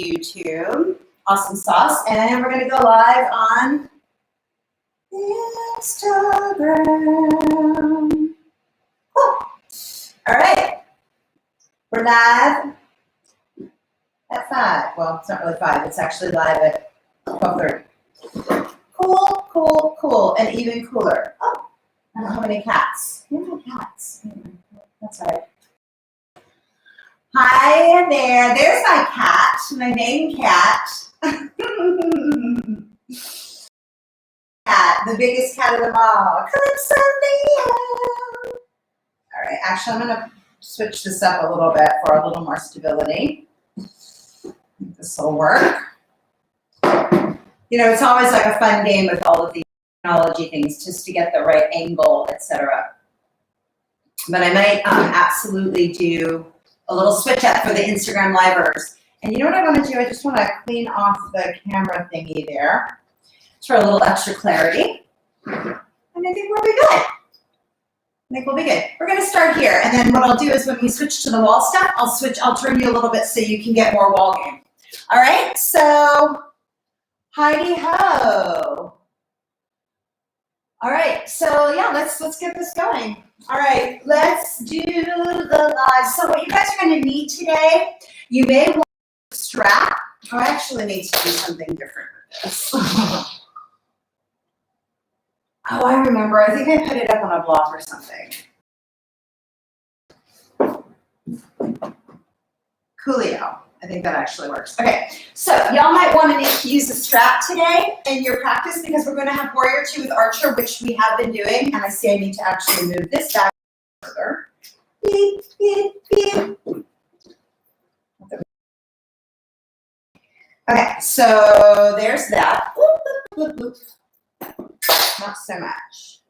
YouTube. Awesome sauce. And we're going to go live on Instagram. Cool. All right. We're live at 5. Well, it's not really 5. It's actually live at 12:30. Cool, cool, cool. And even cooler. Oh, I don't have any cats. You don't have cats. That's all right. Hi there. There's my cat, my main cat. Cat, the biggest cat of them all. Calypso Leo. All right, actually, I'm going to switch this up a little bit for a little more stability. This will work. You know, it's always like a fun game with all of these technology things just to get the right angle, etc. But I might absolutely do a little switch up for the Instagram livers. And you know what I want to do? I just want to clean off the camera thingy there for a little extra clarity. And I think we'll be good. I think we'll be good. We're going to start here. And then what I'll do is when we switch to the wall stuff, I'll turn you a little bit so you can get more wall game. All right, so Heidi ho. All right, so yeah, let's get this going. All right, let's do the live. So what you guys are going to need today, you may want a strap. Oh, I actually need to do something different with this. Oh, I remember. I think I put it up on a block or something. Coolio. I think that actually works. Okay, so y'all might want to use a strap today in your practice because we're going to have Warrior 2 with Archer, which we have been doing. And I see I need to actually move this back further. Beep, beep, beep. Okay, so there's that. Not so much.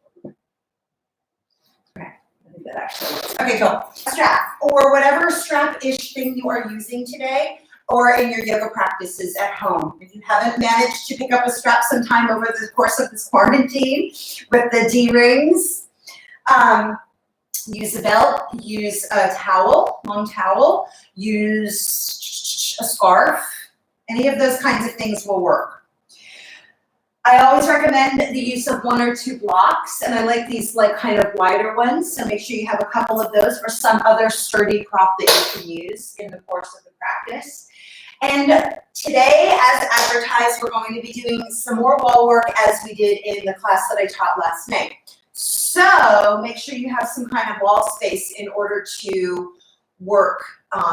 Okay, I think that actually works. Okay, cool. Strap, or whatever strap-ish thing you are using today, or in your yoga practices at home. If you haven't managed to pick up a strap sometime over the course of this quarantine with the D-rings, use a belt, use a towel, long towel, use a scarf. Any of those kinds of things will work. I always recommend the use of 1 or 2 blocks, and I like these like kind of wider ones, so make sure you have a couple of those or some other sturdy prop that you can use in the course of the practice. And today, as advertised, we're going to be doing some more wall work as we did in the class that I taught last night. So make sure you have some kind of wall space in order to work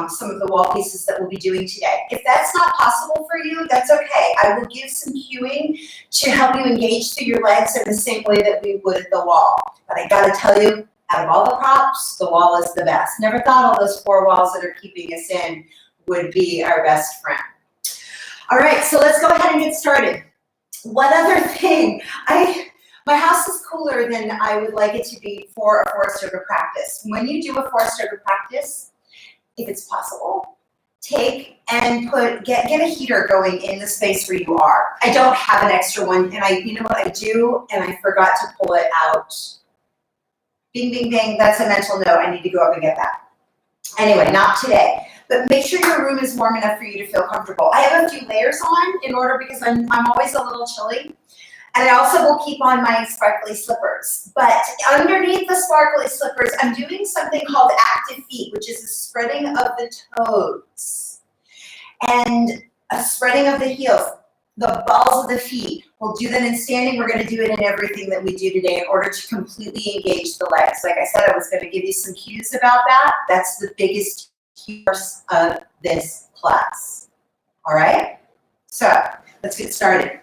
some of the wall pieces that we'll be doing today. If that's not possible for you, that's okay. I will give some cueing to help you engage through your legs in the same way that we would the wall. But I gotta tell you, out of all the props, the wall is the best. Never thought all those 4 walls that are keeping us in would be our best friend. All right, so let's go ahead and get started. One other thing, my house is cooler than I would like it to be for a forest yoga practice. When you do a forest yoga practice, if it's possible, take and get a heater going in the space where you are. I don't have an extra one, and you know what I do, and I forgot to pull it out. Bing, bing, bing, that's a mental note. I need to go up and get that. Anyway, not today. But make sure your room is warm enough for you to feel comfortable. I have a few layers on in order because I'm always a little chilly. And I also will keep on my sparkly slippers. But underneath the sparkly slippers, I'm doing something called active feet, which is a spreading of the toes and a spreading of the heels, the balls of the feet. We'll do that in standing. We're going to do it in everything that we do today in order to completely engage the legs. Like I said, I was going to give you some cues about that. That's the biggest course of this class. All right? So let's get started.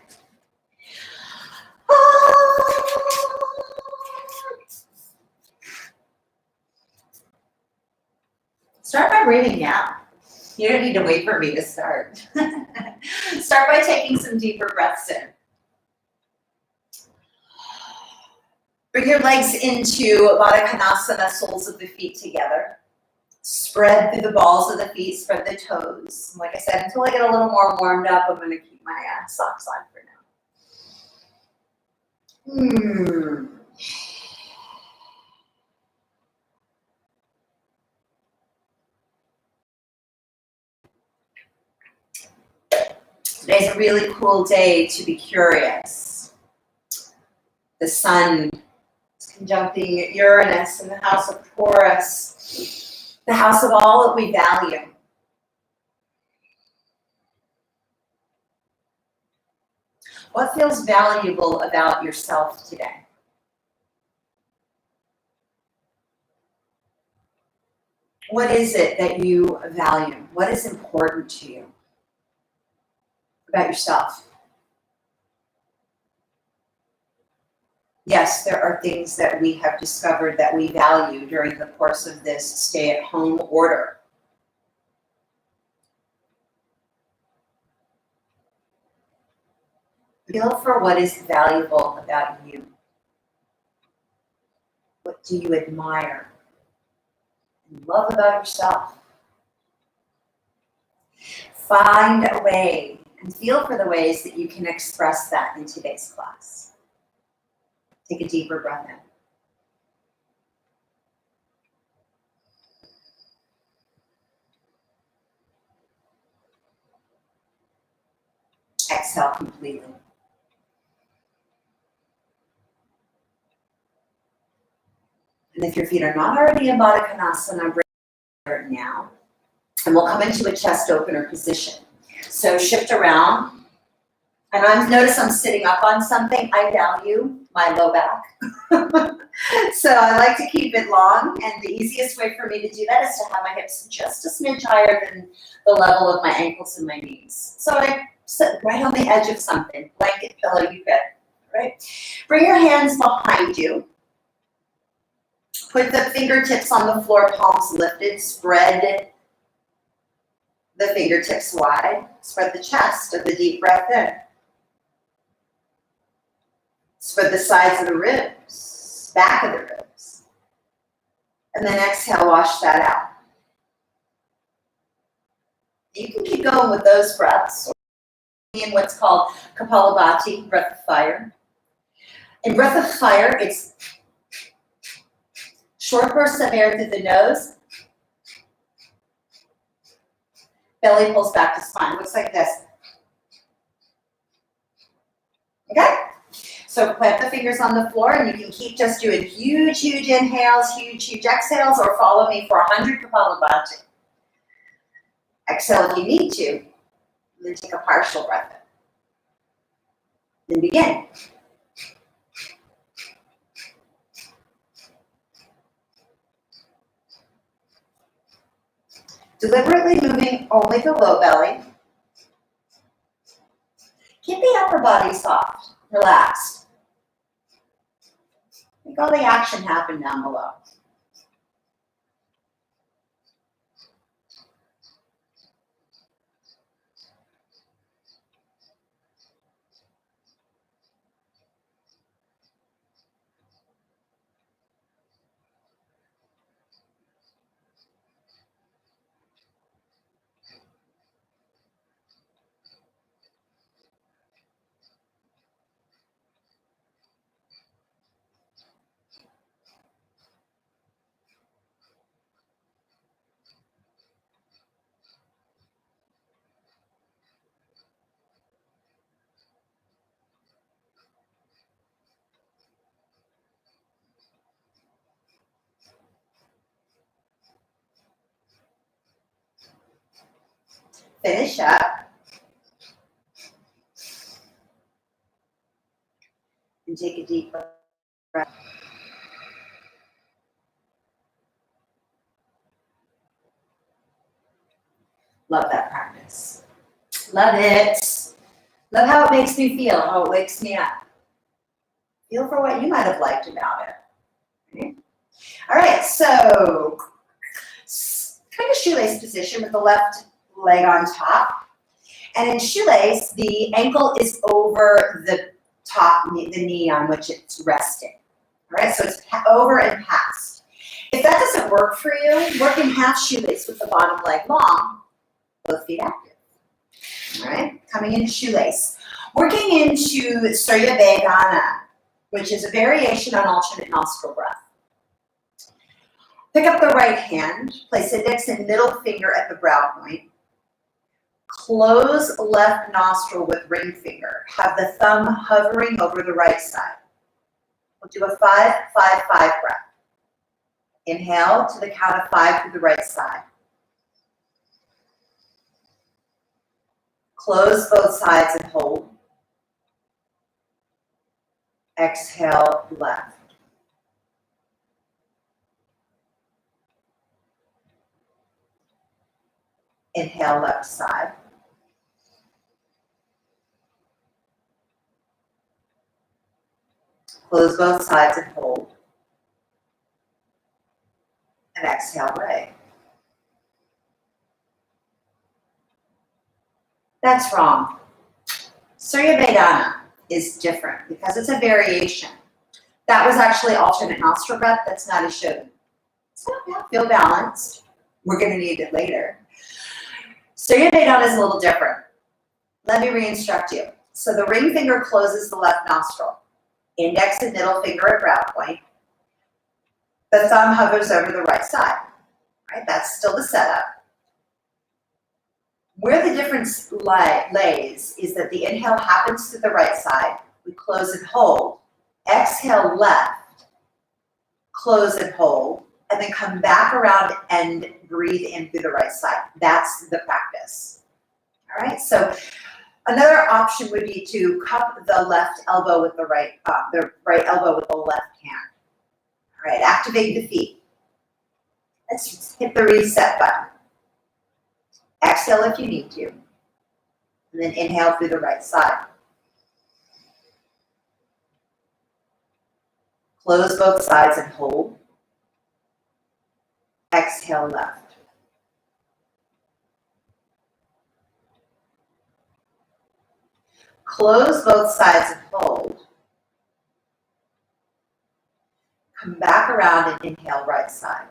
Start by breathing down. You don't need to wait for me to start. Start by taking some deeper breaths in. Bring your legs into Baddha Konasana, soles of the feet together. Spread through the balls of the feet, spread the toes. Like I said, until I get a little more warmed up, I'm going to keep my socks on for now. Today's a really cool day to be curious. The sun is conjuncting Uranus in the house of Taurus, the house of all that we value. What feels valuable about yourself today? What is it that you value? What is important to you about yourself? Yes, there are things that we have discovered that we value during the course of this stay-at-home order. Feel for what is valuable about you. What do you admire and love about yourself? Find a way and feel for the ways that you can express that in today's class. Take a deeper breath in. Exhale completely. And if your feet are not already in Baddha Konasana, bring it now. And we'll come into a chest opener position. So shift around. And notice I'm sitting up on something. I value my low back. So I like to keep it long. And the easiest way for me to do that is to have my hips just a smidge higher than the level of my ankles and my knees. So I sit right on the edge of something, blanket, pillow, you pick, right? Bring your hands behind you. Put the fingertips on the floor, palms lifted. Spread the fingertips wide. Spread the chest. Take a deep breath in. Spread the sides of the ribs, back of the ribs. And then exhale, wash that out. You can keep going with those breaths. In what's called Kapalabhati, breath of fire. In breath of fire, it's short bursts of air through the nose. Belly pulls back to spine. Looks like this. Okay? So plant the fingers on the floor, and you can keep just doing huge, huge inhales, huge, huge exhales, or follow me for 100 Kapalabhati. Exhale if you need to, and then take a partial breath in. Then begin. Deliberately moving only the low belly. Keep the upper body soft, relaxed. Make all the action happen down below. Finish up. And take a deep breath. Love that practice. Love it. Love how it makes me feel, how it wakes me up. Feel for what you might have liked about it. Okay. All right, so kind of shoelace position with the left leg on top. And in shoelace, the ankle is over the top knee, the knee on which it's resting. All right, so it's over and past. If that doesn't work for you, work in half shoelace with the bottom leg long, both feet active. All right, coming into shoelace. Working into Surya Vedana, which is a variation on alternate nostril breath. Pick up the right hand, place index and middle finger at the brow point. Close left nostril with ring finger. Have the thumb hovering over the right side. We'll do a 5-5-5 breath. Inhale to the count of 5 through the right side. Close both sides and hold. Exhale, left. Inhale, left side. Close both sides and hold. And exhale, right. That's wrong. Surya Vedana is different because it's a variation. That was actually alternate nostril breath. That's not a should. So yeah, feel balanced. We're going to need it later. Surya Vedana is a little different. Let me re-instruct you. So the ring finger closes the left nostril. Index and middle finger at brow point. The thumb hovers over the right side. Right? That's still the setup. Where the difference lays is that the inhale happens to the right side. We close and hold. Exhale left. Close and hold. And then come back around and breathe in through the right side. That's the practice. All right, so another option would be to cup the left elbow with the right elbow with the left hand. All right, activate the feet. Let's just hit the reset button. Exhale if you need to. And then inhale through the right side. Close both sides and hold. Exhale left. Close both sides and hold. Come back around and inhale right side.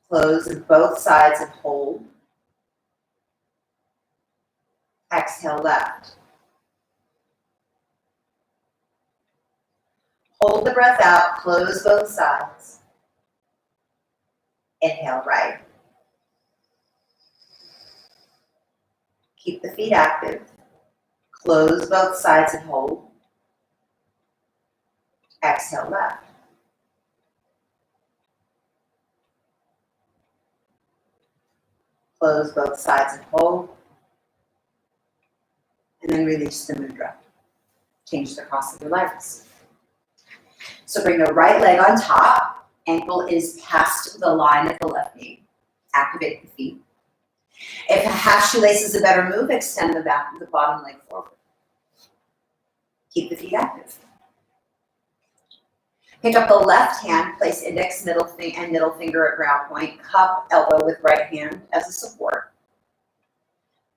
Close both sides and hold. Exhale left. Hold the breath out, close both sides. Inhale right. Keep the feet active. Close both sides and hold. Exhale left. Close both sides and hold. And then release the mudra. Change the cross of your legs. So bring the right leg on top. Ankle is past the line of the left knee. Activate the feet. If a half shoelace is a better move, extend the bottom leg forward. Keep the feet active. Pick up the left hand, place index middle finger at brow point, cup elbow with right hand as a support.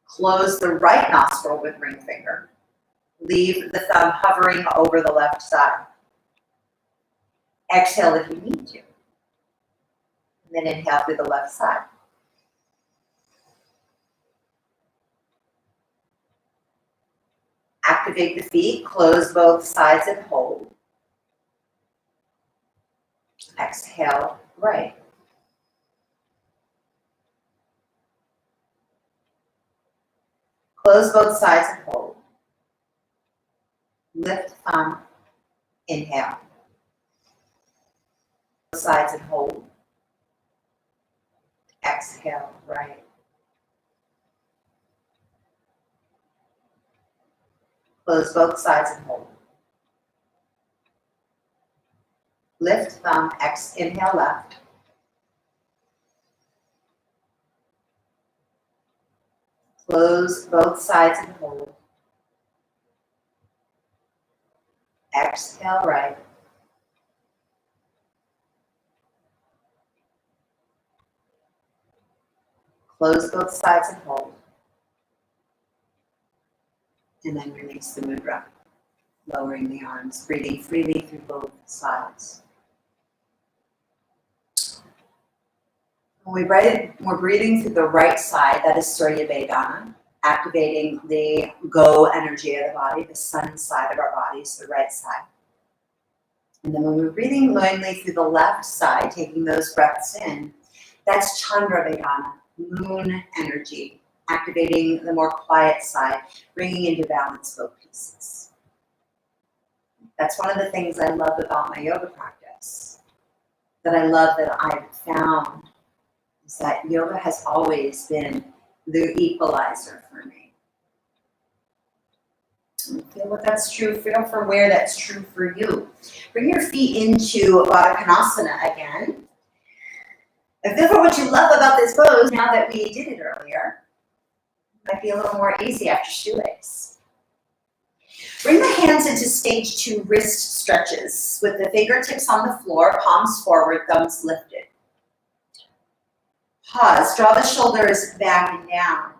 Close the right nostril with ring finger. Leave the thumb hovering over the left side. Exhale if you need to. And then inhale through the left side. Activate the feet, close both sides and hold. Exhale, right. Close both sides and hold. Lift thumb, inhale. Both sides and hold. Exhale, right. Close both sides and hold. Lift thumb, inhale left. Close both sides and hold. Exhale right. Close both sides and hold. And then release the mudra, lowering the arms, breathing freely through both sides. When we're breathing through the right side, that is Surya Vedana, activating the go energy of the body, the sun side of our bodies, the right side. And then when we're breathing mainly through the left side, taking those breaths in, That's Chandra Vedana, moon energy, activating the more quiet side, bringing into balance both pieces. That's one of the things I love about my yoga practice, that I love that I've found, is that yoga has always been the equalizer for me. Feel what that's true, feel for where that's true for you. Bring your feet into Baddha Konasana again. And feel for what you love about this pose now that we did it earlier. Might be a little more easy after shoelace. Bring the hands into stage 2 wrist stretches with the fingertips on the floor, palms forward, thumbs lifted. Pause, draw the shoulders back and down.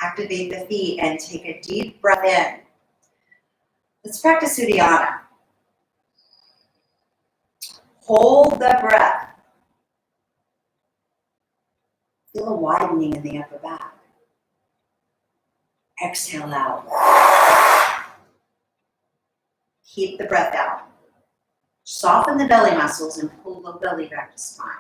Activate the feet and take a deep breath in. Let's practice Uddiyana. Hold the breath. Feel a widening in the upper back. Exhale out. Keep the breath out. Soften the belly muscles and pull the belly back to spine.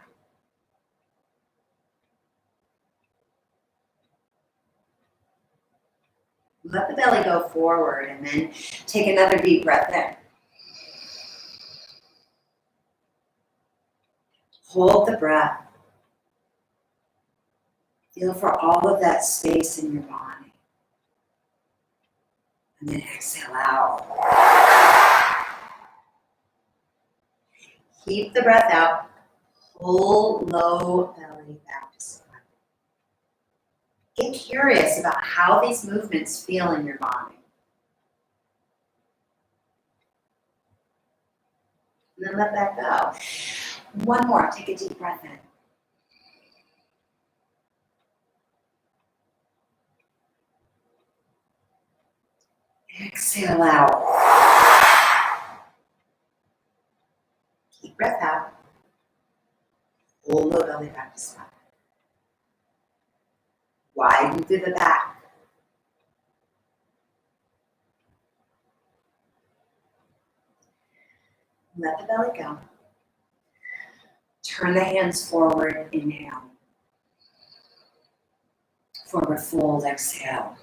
Let the belly go forward and then take another deep breath in. Hold the breath. Feel for all of that space in your body. And then exhale out. Keep the breath out. Pull low belly back to spine. Get curious about how these movements feel in your body. And then let that go. One more, take a deep breath in. Exhale out. Keep breath out. Pull low belly back to spine. Widen through the back. Let the belly go. Turn the hands forward, inhale. Forward fold, exhale.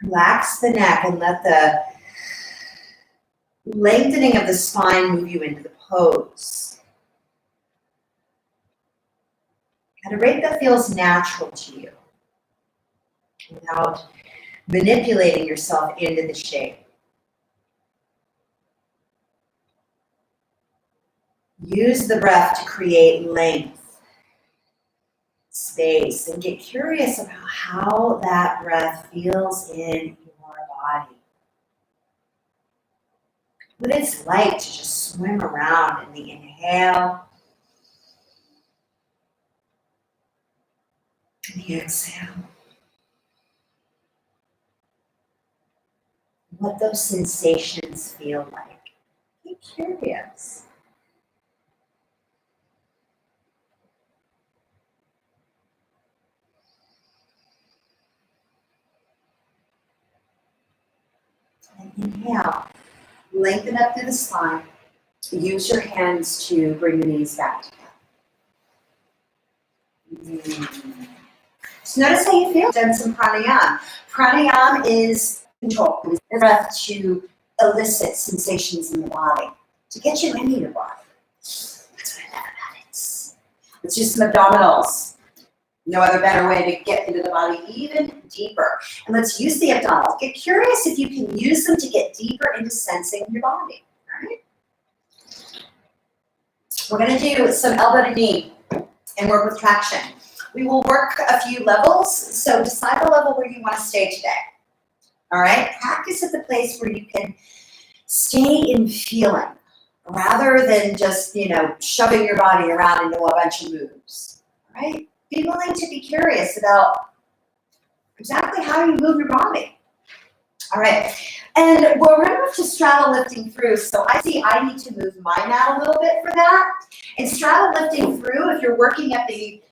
Relax the neck and let the lengthening of the spine move you into the pose. At a rate that feels natural to you, without manipulating yourself into the shape. Use the breath to create length, space, and get curious about how that breath feels in your body. What it's like to just swim around in the inhale and the exhale. What those sensations feel like. Get curious. And inhale, lengthen up through the spine. Use your hands to bring the knees back together. So notice how you feel. Done some pranayama. Pranayama is control. It's the breath to elicit sensations in the body, to get you into your body. That's what I love about it. Let's do some abdominals. No other better way to get into the body even deeper. And let's use the abdominals. Get curious if you can use them to get deeper into sensing your body. All right? We're going to do some elbow to knee and work with traction. We will work a few levels, so decide the level where you want to stay today. All right? Practice at the place where you can stay in feeling rather than just, shoving your body around into a bunch of moves. All right? Be willing to be curious about exactly how you move your body. All right, and we're going to move to straddle lifting through. So I see I need to move my mat a little bit for that. And straddle lifting through, if you're working at the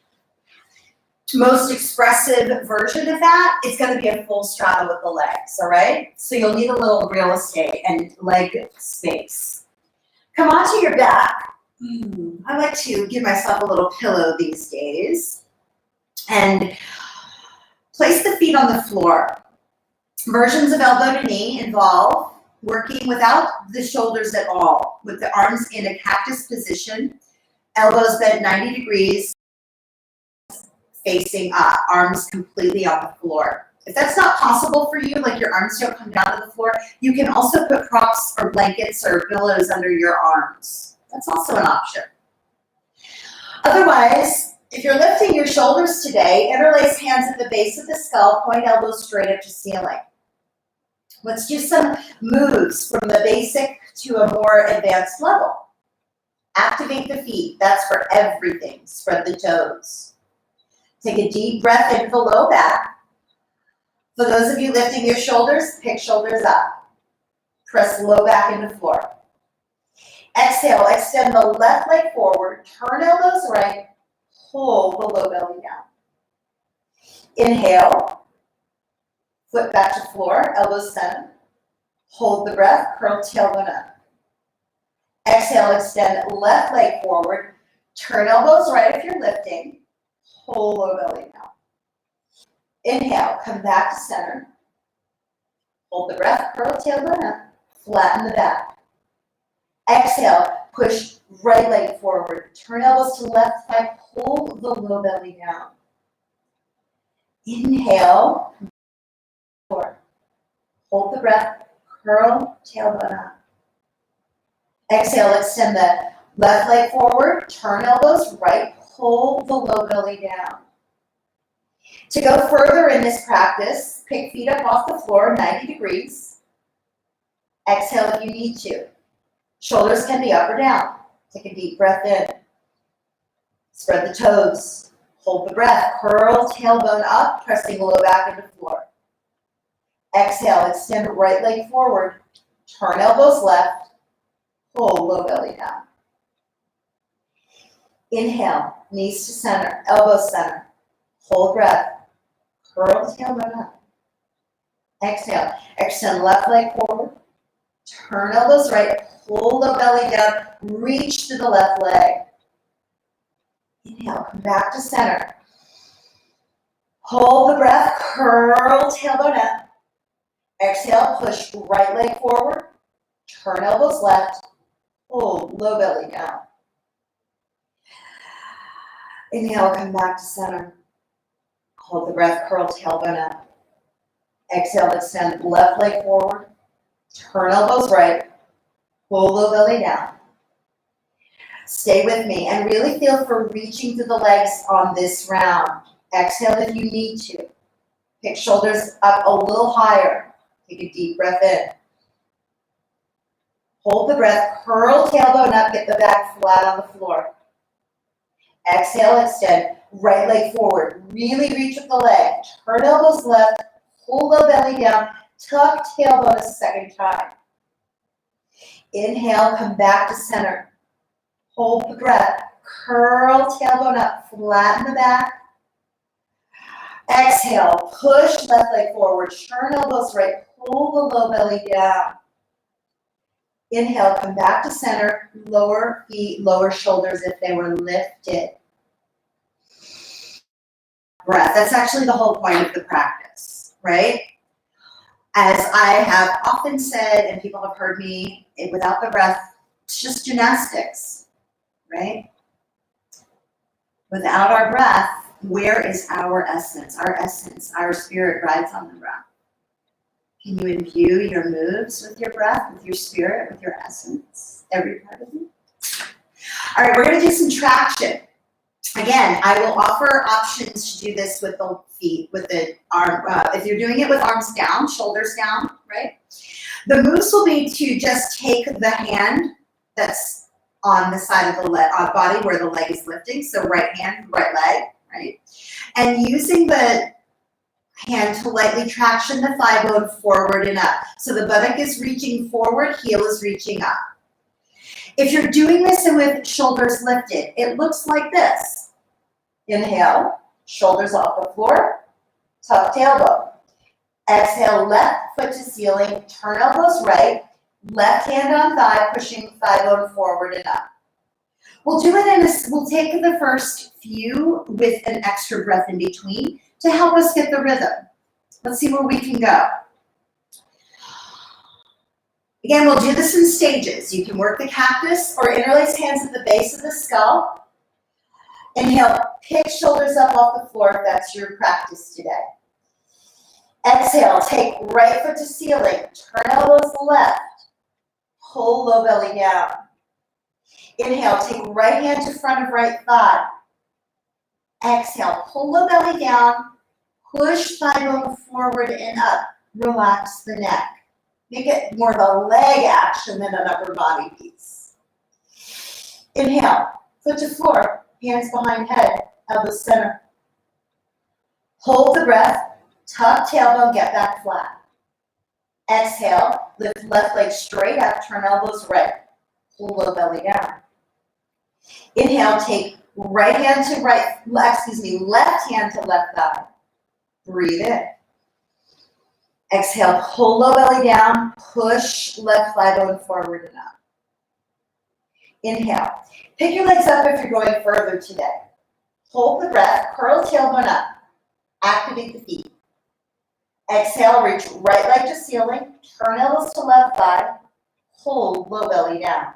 most expressive version of that, it's going to be a full straddle with the legs, all right? So you'll need a little real estate and leg space. Come onto your back. I like to give myself a little pillow these days and place the feet on the floor. Versions of elbow to knee involve working without the shoulders at all, with the arms in a cactus position, elbows bent 90 degrees, facing up, arms completely on the floor. If that's not possible for you, like your arms don't come down to the floor, you can also put props or blankets or pillows under your arms. That's also an option. Otherwise, if you're lifting your shoulders today, interlace hands at the base of the skull, point elbows straight up to ceiling. Let's do some moves from the basic to a more advanced level. Activate the feet. That's for everything. Spread the toes. Take a deep breath into the low back. For those of you lifting your shoulders, pick shoulders up. Press the low back into the floor. Exhale, extend the left leg forward, turn elbows right, pull the low belly down. Inhale, foot back to floor, elbows center. Hold the breath, curl tailbone up. Exhale, extend left leg forward, turn elbows right if you're lifting, pull low belly down. Inhale, come back to center. Hold the breath, curl tailbone up, flatten the back. Exhale, push right leg forward, turn elbows to left thigh, pull the low belly down. Inhale, forward. Hold the breath, curl tailbone up. Exhale, extend the left leg forward, turn elbows right, pull the low belly down. To go further in this practice, pick feet up off the floor, 90 degrees. Exhale if you need to. Shoulders can be up or down. Take a deep breath in. Spread the toes. Hold the breath. Curl tailbone up, pressing low back into the floor. Exhale, extend right leg forward. Turn elbows left. Pull low belly down. Inhale, knees to center, elbows center. Hold breath. Curl tailbone up. Exhale, extend left leg forward. Turn elbows right. Pull the belly down, reach to the left leg. Inhale, come back to center. Hold the breath, curl tailbone up. Exhale, push right leg forward. Turn elbows left. Pull low belly down. Inhale, come back to center. Hold the breath, curl tailbone up. Exhale, extend left leg forward. Turn elbows right. Pull low belly down. Stay with me and really feel for reaching to the legs on this round. Exhale if you need to. Pick shoulders up a little higher. Take a deep breath in. Hold the breath, curl tailbone up, get the back flat on the floor. Exhale, extend, right leg forward. Really reach with the leg. Turn elbows left, pull the belly down, tuck tailbone a second time. Inhale, come back to center. Hold the breath, curl tailbone up, flatten the back. Exhale, push left leg forward, turn elbows right, pull the low belly down. Inhale, come back to center, lower feet, lower shoulders if they were lifted. Breath, that's actually the whole point of the practice, right? As I have often said, and people have heard me, without the breath, it's just gymnastics, right? Without our breath, where is our essence? Our spirit rides on the breath. Can you imbue your moves with your breath, with your spirit, with your essence, every part of you? All right, we're gonna do some traction. Again, I will offer options to do this with the feet, with the arm. If you're doing it with arms down, shoulders down, right? The moves will be to just take the hand that's on the side of the body where the leg is lifting, so right hand, right leg, right? And using the hand to lightly traction the thigh bone forward and up. So the buttock is reaching forward, heel is reaching up. If you're doing this and with shoulders lifted, it looks like this. Inhale, shoulders off the floor, tuck tailbone. Exhale, left foot to ceiling, turn elbows right, left hand on thigh, pushing thigh bone forward and up. We'll do it in this, we'll take the first few with an extra breath in between to help us get the rhythm. Let's see where we can go. Again, we'll do this in stages. You can work the cactus or interlace hands at the base of the skull. Inhale, pick shoulders up off the floor if that's your practice today. Exhale, take right foot to ceiling, turn elbows left, pull low belly down. Inhale, take right hand to front of right thigh. Exhale, pull low belly down, push thigh bone forward and up, relax the neck. Make it more of a leg action than an upper body piece. Inhale, foot to floor, hands behind head, elbows center. Hold the breath, tuck tailbone, get back flat. Exhale, lift left leg straight up, turn elbows right. Pull low belly down. Inhale, take left hand to left thigh. Breathe in. Exhale, pull low belly down, push left thigh bone forward and up. Inhale, pick your legs up if you're going further today. Hold the breath, curl tailbone up, activate the feet. Exhale, reach right leg to ceiling, turn elbows to left thigh, hold low belly down.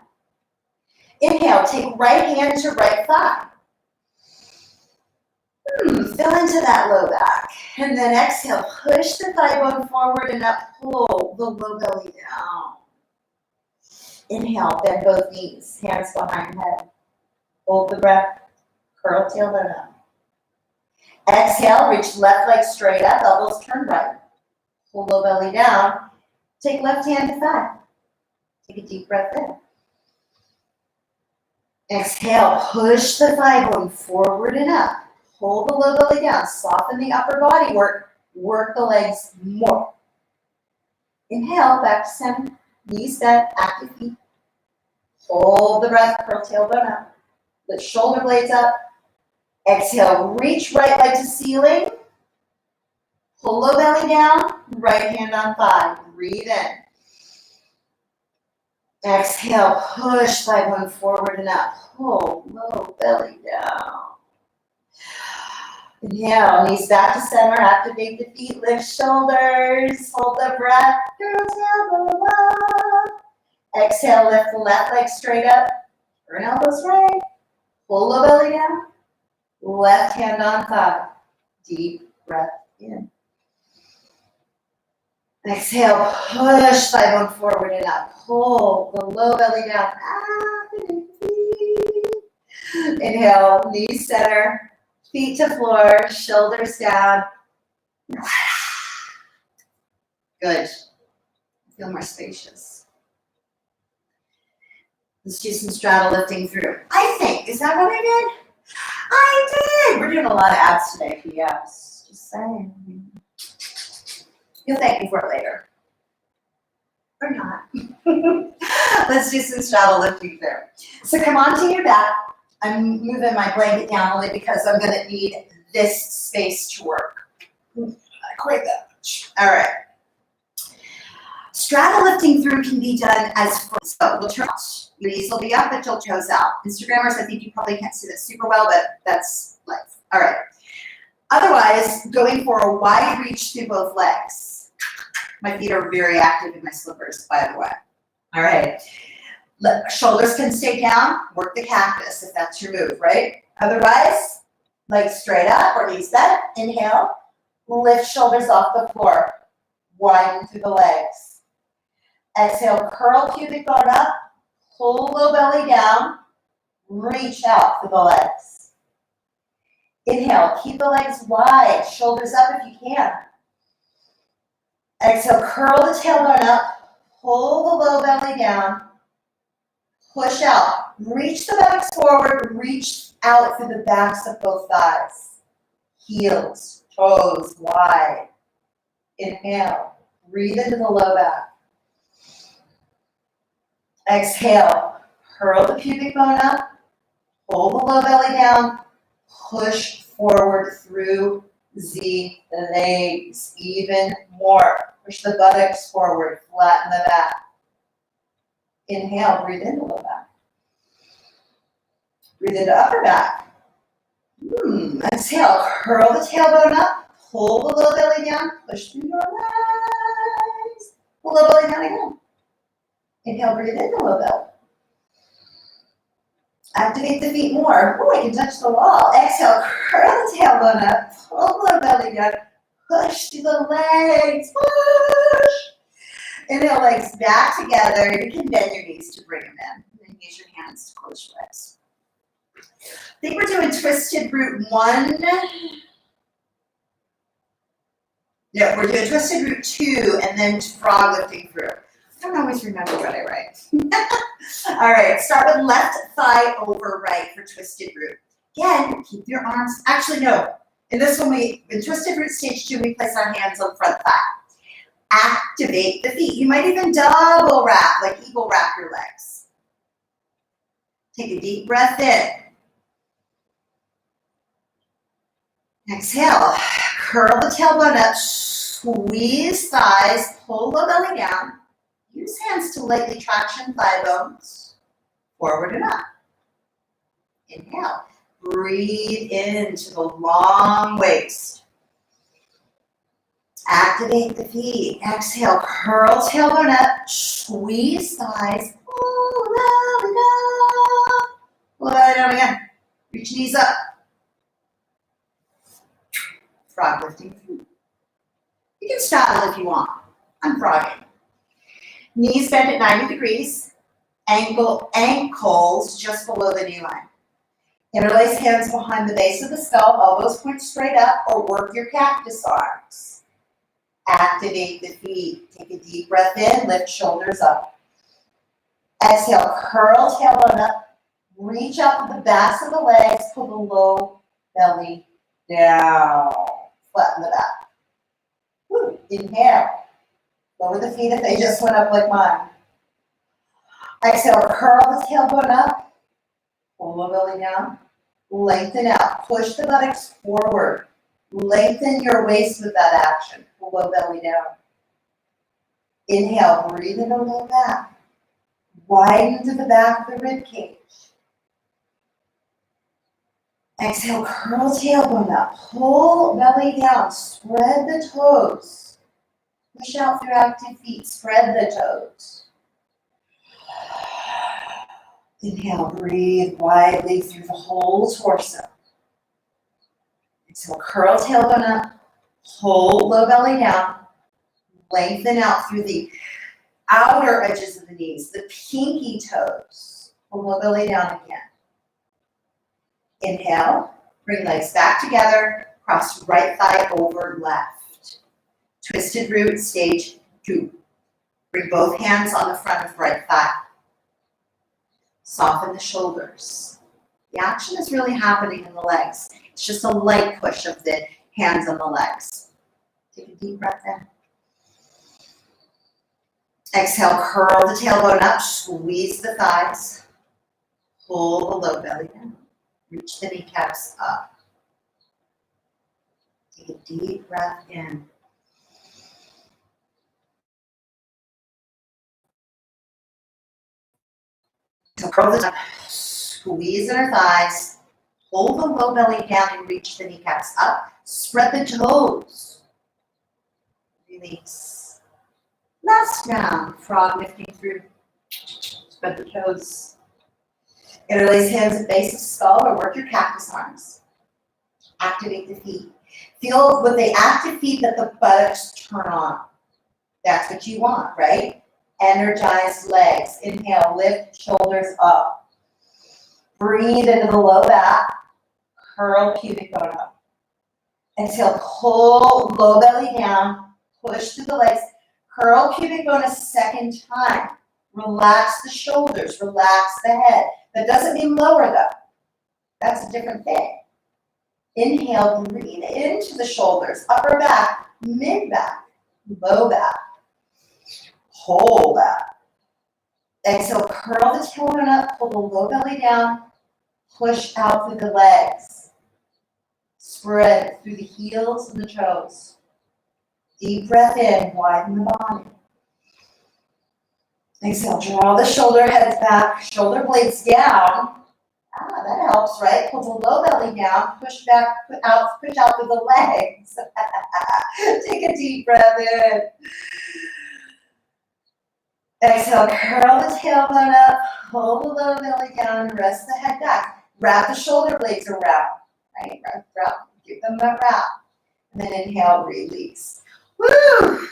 Inhale, take right hand to right thigh. Fill into that low back. And then exhale, push the thigh bone forward and up, pull the low belly down. Inhale, bend both knees, hands behind head. Hold the breath, curl tailbone up. Exhale, reach left leg straight up, elbows turn right. Pull low belly down. Take left hand to thigh. Take a deep breath in. Exhale, push the thigh bone forward and up. Hold the low belly down, soften the upper body work the legs more. Inhale, back to center, knees bent, active feet. Hold the breath, curl tailbone up. Lift shoulder blades up. Exhale, reach right leg to ceiling. Pull low belly down, right hand on thigh. Breathe in. Exhale, push thigh bone forward and up. Pull low belly down. Inhale, knees back to center, activate the feet, lift shoulders, hold the breath, curl tailbone up. Exhale, lift the left leg straight up, turn elbows right, pull the belly down, left hand on thigh, deep breath in. Exhale, push thigh bone forward and up, pull the low belly down, activate the feet. Inhale, knees center, feet to floor, shoulders down. Good. Feel more spacious. Let's do some straddle lifting through. I think, is that what I did? I did. We're doing a lot of abs today, yes. Just saying. You'll thank me for it later. Or not. Let's do some straddle lifting through. So come onto your back. I'm moving my blanket down only because I'm going to need this space to work. Quite that much. All right. Straddle lifting through can be done as follows. So we'll turn out. Your knees will be up, but your toes out. Instagrammers, I think you probably can't see this super well, but that's life. All right. Otherwise, going for a wide reach through both legs. My feet are very active in my slippers, by the way. All right. Shoulders can stay down, work the cactus if that's your move, right? Otherwise, legs straight up or knees bent. Inhale, lift shoulders off the floor, widen through the legs. Exhale, curl pubic bone up, pull low belly down, reach out for the legs. Inhale, keep the legs wide, shoulders up if you can. Exhale, curl the tailbone up, pull the low belly down, push out, reach the buttocks forward, reach out through the backs of both thighs. Heels, toes wide. Inhale, breathe into the low back. Exhale, curl the pubic bone up, pull the low belly down, push forward through the legs even more. Push the buttocks forward, flatten the back. Inhale, breathe in the low back. Breathe into upper back. Exhale, curl the tailbone up, pull the low belly down, push through your legs. Pull the belly down again. Inhale, breathe in the low belly. Activate the feet more. Oh, I can touch the wall. Exhale, curl the tailbone up, pull the low belly down, push through the legs, push. Inhale, legs back together. You can bend your knees to bring them in. And then use your hands to close your legs. I think we're doing twisted root 1. No, we're doing twisted root 2 and then frog lifting through. I don't always remember what I write. All right, start with left thigh over right for twisted root. Again, keep your arms, actually no. In this one, in twisted root stage 2, we place our hands on front thigh. Activate the feet. You might even double wrap, like eagle wrap your legs. Take a deep breath in. Exhale, curl the tailbone up, squeeze thighs, pull the belly down. Use hands to lightly traction thigh bones, forward and up. Inhale, breathe into the long waist. Activate the feet. Exhale, curl tailbone up, squeeze thighs, pull the belly down. Pull the belly down again. Reach knees up. Frog lifting through. You can straddle if you want. I'm frogging. Knees bend at 90 degrees. Ankles just below the knee line. Interlace hands behind the base of the skull. Elbows point straight up or work your cactus arms. Activate the feet. Take a deep breath in. Lift shoulders up. Exhale. Curl tailbone up. Reach up with the backs of the legs. Pull the low belly down. Flatten the back. Woo. Inhale. Lower the feet if they just went up like mine. Exhale, curl the tailbone up. Pull the belly down. Lengthen out. Push the buttocks forward. Lengthen your waist with that action. Pull the belly down. Inhale, breathe into low back. Widen to the back of the rib cage. Exhale, curl tailbone up. Pull belly down. Spread the toes. Push out through active feet. Spread the toes. Inhale, breathe widely through the whole torso. Exhale, curl tailbone up. Hold low belly down. Lengthen out through the outer edges of the knees, the pinky toes. Hold low belly down again. Inhale, bring legs back together. Cross right thigh over left. Twisted root, stage 2. Bring both hands on the front of right thigh. Soften the shoulders. The action is really happening in the legs. It's just a light push of the hands on the legs. Take a deep breath in. Exhale, curl the tailbone up, squeeze the thighs. Pull the low belly down. Reach the kneecaps up. Take a deep breath in. So curl the top, squeeze inner thighs, pull the low belly down and reach the kneecaps up. Spread the toes. Release. Last round, frog lifting through. Spread the toes. Interlace hands at base of skull or work your cactus arms. Activate the feet. Feel with the active feet that the buttocks turn on. That's what you want, right? Energized legs. Inhale, lift shoulders up. Breathe into the low back. Curl pubic bone up. Exhale, pull low belly down. Push through the legs. Curl pubic bone a second time. Relax the shoulders. Relax the head. That doesn't mean lower though. That's a different thing. Inhale, breathe into the shoulders. Upper back, mid back, low back. Hold that. Exhale, curl the tailbone up, pull the low belly down, push out through the legs. Spread through the heels and the toes. Deep breath in, widen the body. Exhale, draw the shoulder heads back, shoulder blades down. Yeah, that helps, right? Pull the low belly down, push back, push out with the legs. Take a deep breath in. Exhale, curl the tailbone up, pull the low belly down, rest the head back. Wrap the shoulder blades around, right? Wrap, give them that wrap. And then inhale, release. Woo!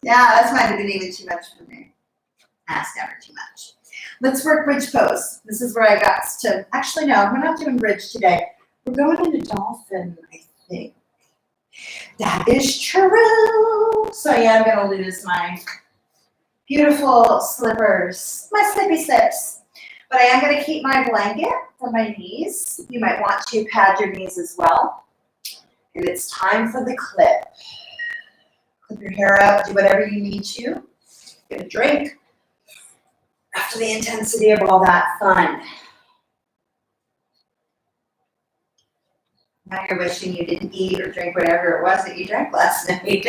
Yeah, this might have been even too much for me. That's never too much. Let's work bridge pose. This is where I got to, actually no, we're not doing bridge today. We're going into dolphin, I think. That is true. So yeah, I'm gonna lose my beautiful slippers, my slippy slips. But I am gonna keep my blanket for my knees. You might want to pad your knees as well. And it's time for the clip. Clip your hair up, do whatever you need to. Get a drink after the intensity of all that fun. Now you're wishing you didn't eat or drink whatever it was that you drank last night.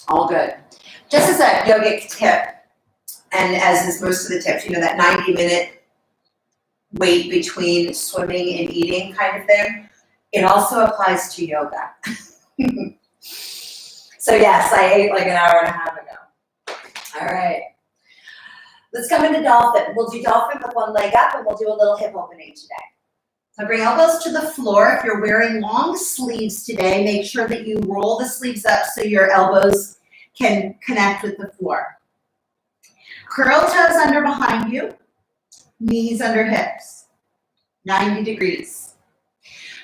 All good. Just as a yogic tip, and as is most of the tips, you know, that 90-minute wait between swimming and eating kind of thing, it also applies to yoga. So yes, I ate like an hour and a half ago. All right. Let's come into dolphin. We'll do dolphin with one leg up, and we'll do a little hip opening today. So bring elbows to the floor. If you're wearing long sleeves today, make sure that you roll the sleeves up so your elbows can connect with the floor. Curl toes under behind you, knees under hips, 90 degrees.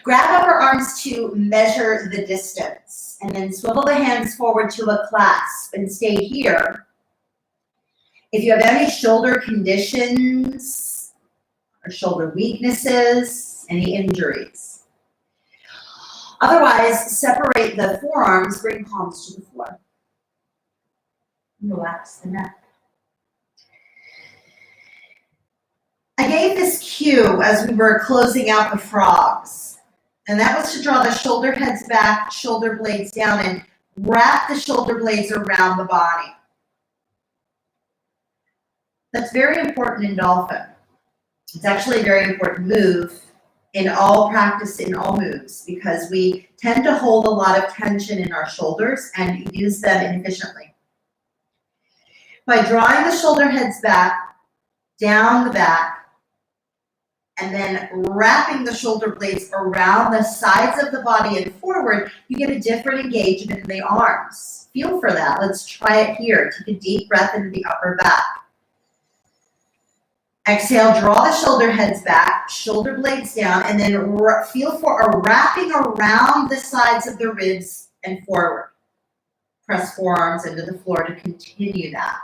Grab upper arms to measure the distance, and then swivel the hands forward to a clasp and stay here. If you have any shoulder conditions or shoulder weaknesses, any injuries. Otherwise, separate the forearms, bring palms to the floor. Relax the neck. I gave this cue as we were closing out the frogs, and that was to draw the shoulder heads back, shoulder blades down, and wrap the shoulder blades around the body. That's very important in dolphin. It's actually a very important move in all practice, in all moves, because we tend to hold a lot of tension in our shoulders and use them inefficiently. By drawing the shoulder heads back, down the back, and then wrapping the shoulder blades around the sides of the body and forward, you get a different engagement in the arms. Feel for that. Let's try it here. Take a deep breath into the upper back. Exhale, draw the shoulder heads back, shoulder blades down, and then feel for a wrapping around the sides of the ribs and forward. Press forearms into the floor to continue that.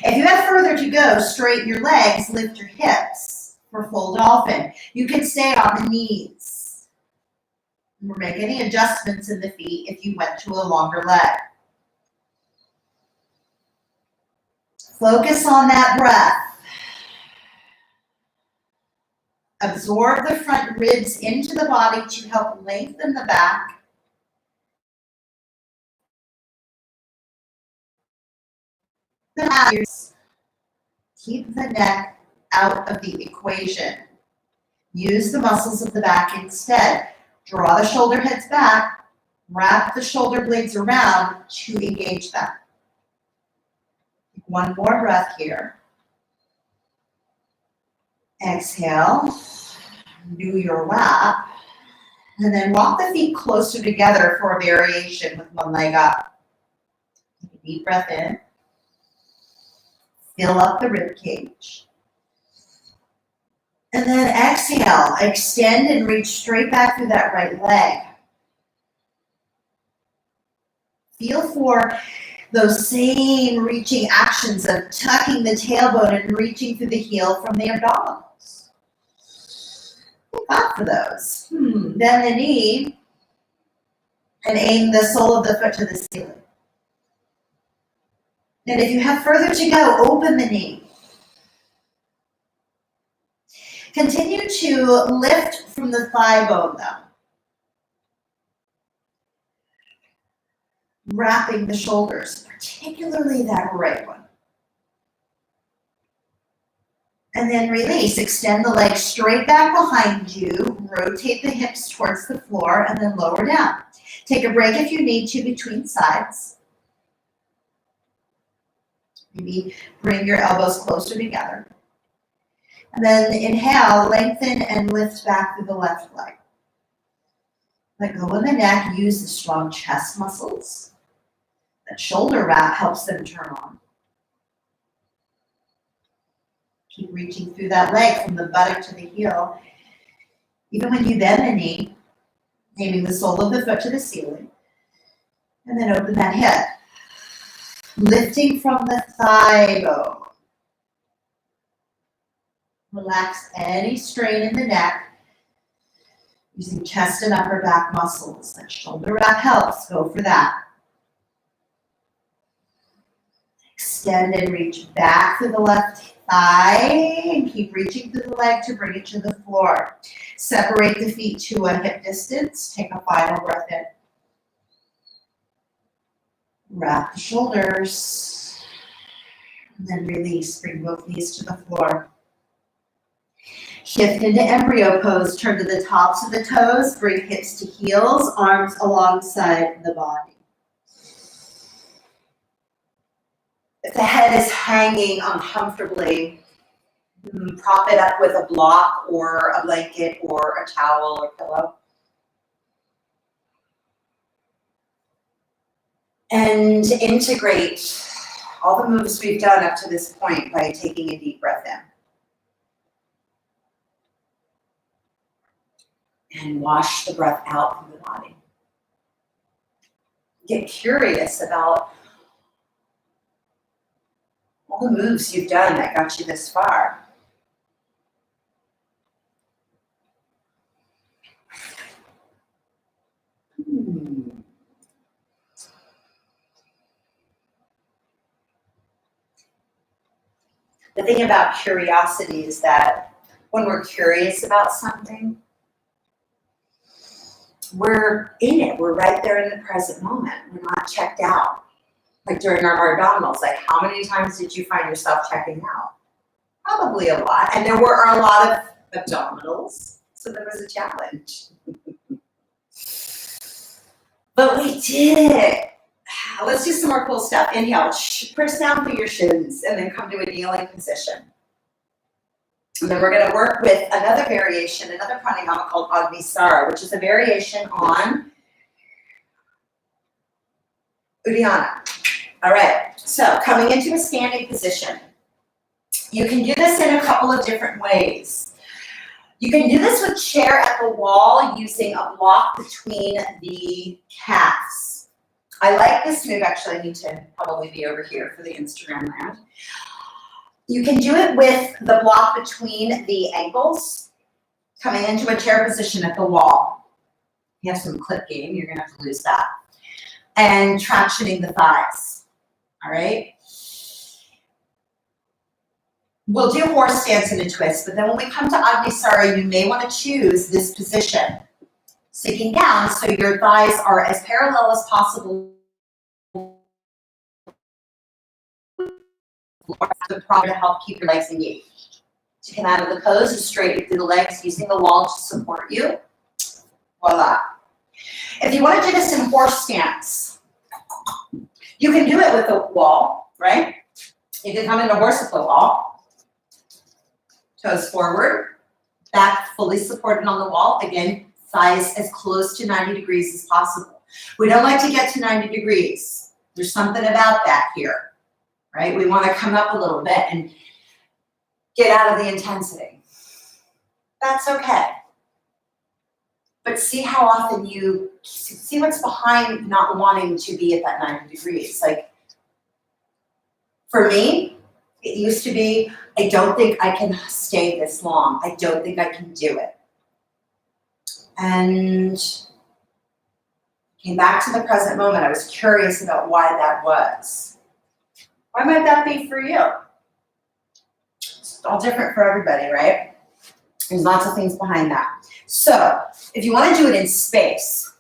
If you have further to go, straighten your legs, lift your hips for full dolphin. You can stay on the knees. Or make any adjustments in the feet if you went to a longer leg. Focus on that breath. Absorb the front ribs into the body to help lengthen the back. Keep the neck out of the equation. Use the muscles of the back instead. Draw the shoulder heads back. Wrap the shoulder blades around to engage them. One more breath here. Exhale. Do your wrap. And then walk the feet closer together for a variation with one leg up. Take a deep breath in. Fill up the rib cage. And then exhale, extend and reach straight back through that right leg. Feel for those same reaching actions of tucking the tailbone and reaching through the heel from the abdominals. Look out for those. Bend the knee and aim the sole of the foot to the ceiling. And if you have further to go, open the knee. Continue to lift from the thigh bone though. Wrapping the shoulders, particularly that right one. And then release. Extend the legs straight back behind you. Rotate the hips towards the floor and then lower down. Take a break if you need to between sides. Maybe bring your elbows closer together. And then inhale, lengthen and lift back through the left leg. Let go of the neck. Use the strong chest muscles. That shoulder wrap helps them turn on. Keep reaching through that leg from the buttock to the heel. Even when you bend the knee, aiming the sole of the foot to the ceiling. And then open that hip. Lifting from the thigh bone. Relax any strain in the neck. Using chest and upper back muscles. That shoulder wrap helps. Go for that. Extend and reach back through the left thigh. And keep reaching through the leg to bring it to the floor. Separate the feet to a hip distance. Take a final breath in. Wrap the shoulders. And then release. Bring both knees to the floor. Shift into embryo pose. Turn to the tops of the toes. Bring hips to heels. Arms alongside the body. If the head is hanging uncomfortably, prop it up with a block or a blanket or a towel or pillow. And integrate all the moves we've done up to this point by taking a deep breath in. And wash the breath out from the body. Get curious about all the moves you've done that got you this far. The thing about curiosity is that when we're curious about something, we're in it. We're right there in the present moment. We're not checked out. Like during our abdominals, like how many times did you find yourself checking out? Probably a lot. And there were a lot of abdominals, so there was a challenge. But we did it. Let's do some more cool stuff. Inhale, press down through your shins and then come to a kneeling position. And then we're going to work with another variation, another pranayama called Agnisara, which is a variation on Uddiyana. All right, so coming into a standing position. You can do this in a couple of different ways. You can do this with chair at the wall using a block between the calves. I like this move. Actually, I need to probably be over here for the Instagram land. You can do it with the block between the ankles, coming into a chair position at the wall. You have some clip game, you're gonna have to lose that. And tractioning the thighs, all right? We'll do horse stance and a twist, but then when we come to Agnisara, you may wanna choose this position. Sinking down so your thighs are as parallel as possible. The prop to help keep your legs engaged. To come out of the pose, just straighten through the legs using the wall to support you. Voila. If you want to do this in horse stance, you can do it with the wall, right? You can come into horse with the wall. Toes forward, back fully supported on the wall. Again, thighs as close to 90 degrees as possible. We don't like to get to 90 degrees. There's something about that here. Right? We want to come up a little bit and get out of the intensity. That's okay. But see how often you, see what's behind not wanting to be at that 90 degrees. Like, for me, it used to be, I don't think I can stay this long. I don't think I can do it. And came back to the present moment. I was curious about why that was. Why might that be for you? It's all different for everybody, right? There's lots of things behind that. So, if you want to do it in space,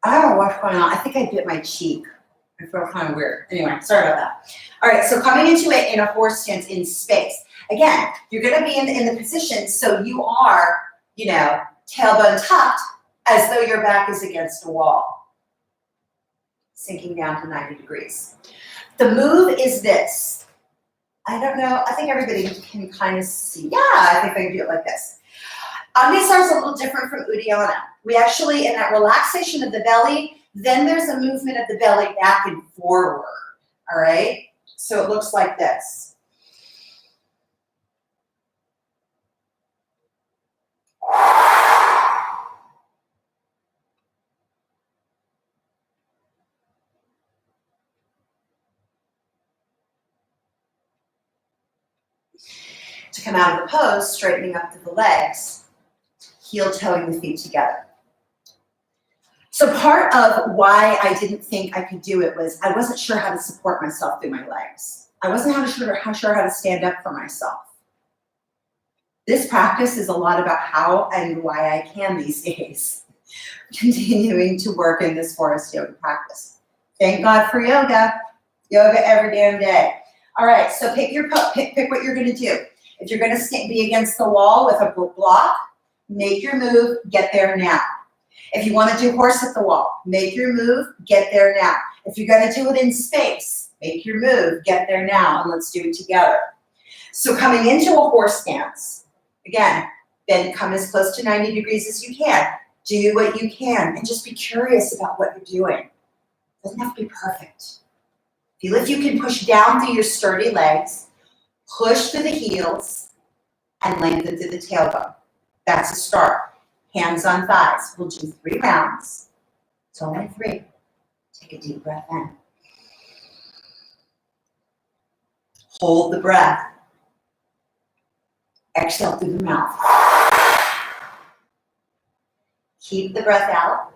I don't know what's going on. I think I bit my cheek. I feel kind of weird. Anyway, sorry about that. All right, so coming into it in a horse stance in space. Again, you're gonna be in the position so you are, you know, tailbone tucked as though your back is against a wall. Sinking down to 90 degrees. The move is this. I don't know, I think everybody can kind of see. Yeah, I think I can do it like this. Anusar is a little different from Uddiyana. We actually, in that relaxation of the belly, then there's a movement of the belly back and forward, all right? So it looks like this. To come out of the pose, straightening up to the legs, heel toeing the feet together. So part of why I didn't think I could do it was I wasn't sure how to support myself through my legs. I wasn't sure how to stand up for myself. This practice is a lot about how and why I can these days. Continuing to work in this forest yoga practice. Thank God for yoga. Yoga every damn day. All right, so pick what you're gonna do. If you're gonna be against the wall with a block, make your move, get there now. If you wanna do horse at the wall, make your move, get there now. If you're gonna do it in space, make your move, get there now, and let's do it together. So coming into a horse stance, again, then come as close to 90 degrees as you can. Do what you can, and just be curious about what you're doing. It doesn't have to be perfect. Feel if you can push down through your sturdy legs, push through the heels, and lengthen through the tailbone. That's a start. Hands on thighs. We'll do 3 rounds. It's only 3. Take a deep breath in. Hold the breath. Exhale through the mouth. Keep the breath out.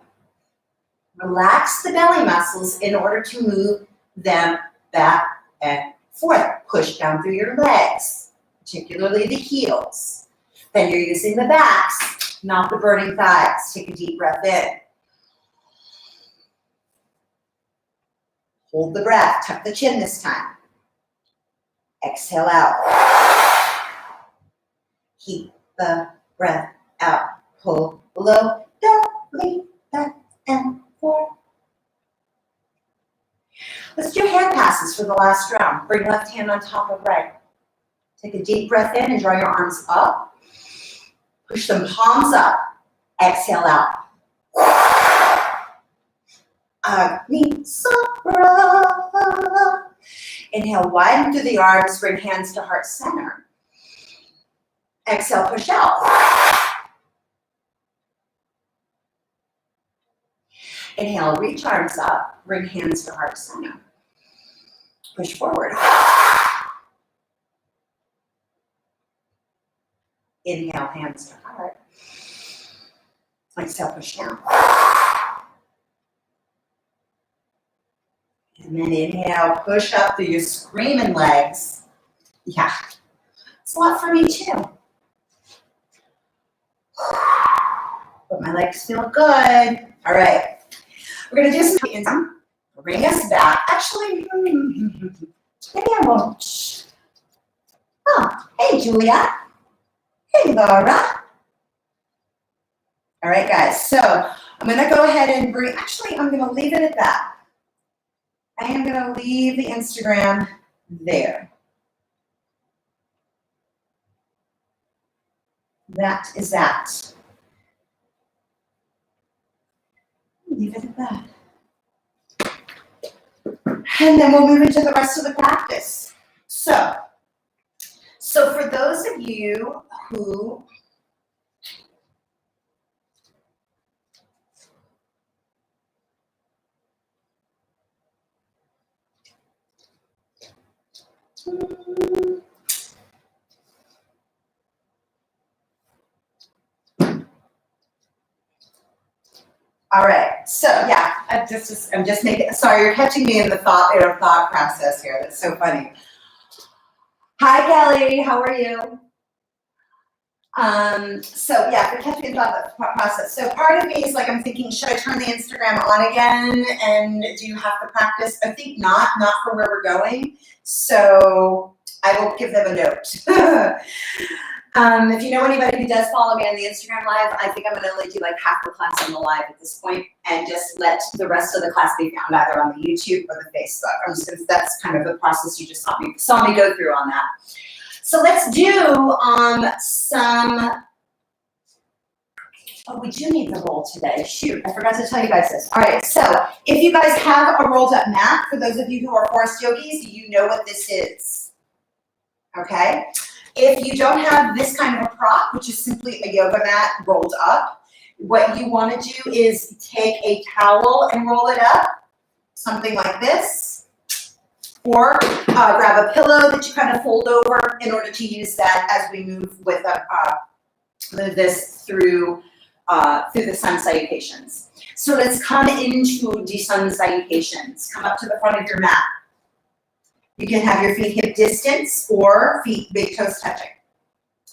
Relax the belly muscles in order to move them back and forth. Push down through your legs, particularly the heels. Then you're using the backs, not the burning thighs. Take a deep breath in. Hold the breath. Tuck the chin this time. Exhale out. Keep the breath out. Pull below. Don't lean back and forth. Let's do hand passes for the last round. Bring left hand on top of right. Take a deep breath in and draw your arms up. Push them palms up. Exhale out. Agni Sapra. Inhale, widen through the arms. Bring hands to heart center. Exhale, push out. Inhale, reach arms up. Bring hands to heart center. Push forward. Inhale, hands to heart. Exhale, push down. And then inhale, push up through your screaming legs. Yeah, it's a lot for me too. But my legs feel good. All right, we're gonna do some hands. Bring us back. Actually, maybe I won't. Oh, hey, Julia. Hey, Laura. All right, guys. So I'm going to go ahead and bring, actually, I'm going to leave it at that. I am going to leave the Instagram there. That is that. Leave it at that. And then we'll move into the rest of the practice. So for those of you who all right, so yeah, I'm just making, sorry, you're catching me in the thought process here. That's so funny. Hi, Kelly, how are you? So yeah, if it kept me in thought process. So part of me is like, I'm thinking, should I turn the Instagram on again? And do you have to practice? I think not for where we're going. So I will give them a note. If you know anybody who does follow me on the Instagram live, I think I'm gonna only do like half the class on the live at this point and just let the rest of the class be found either on the YouTube or the Facebook. I'm just gonna, that's kind of the process you just saw me go through on that. So let's do some, oh, we do need the roll today. Shoot, I forgot to tell you guys this. All right, so if you guys have a rolled up mat, for those of you who are forest yogis, you know what this is, okay? If you don't have this kind of a prop, which is simply a yoga mat rolled up, what you want to do is take a towel and roll it up, something like this, or grab a pillow that you kind of fold over in order to use that as we move with this through the sun salutations. So let's come into the sun salutations. Come up to the front of your mat. You can have your feet hip distance or feet big toes touching.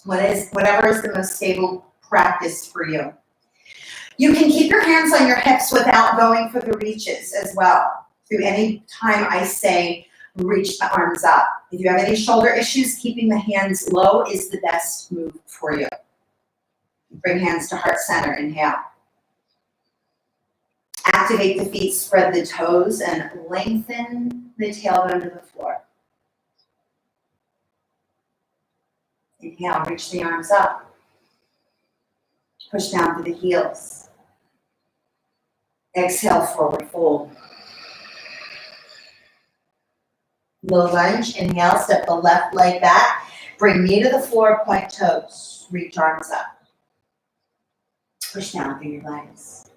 Whatever is the most stable practice for you. You can keep your hands on your hips without going for the reaches as well. Through any time I say reach the arms up. If you have any shoulder issues, keeping the hands low is the best move for you. Bring hands to heart center, inhale. Activate the feet, spread the toes, and lengthen the tailbone to the floor. Inhale, reach the arms up. Push down through the heels. Exhale, forward fold. Low lunge, inhale, step the left leg back. Bring knee to the floor, point toes. Reach arms up. Push down through your legs.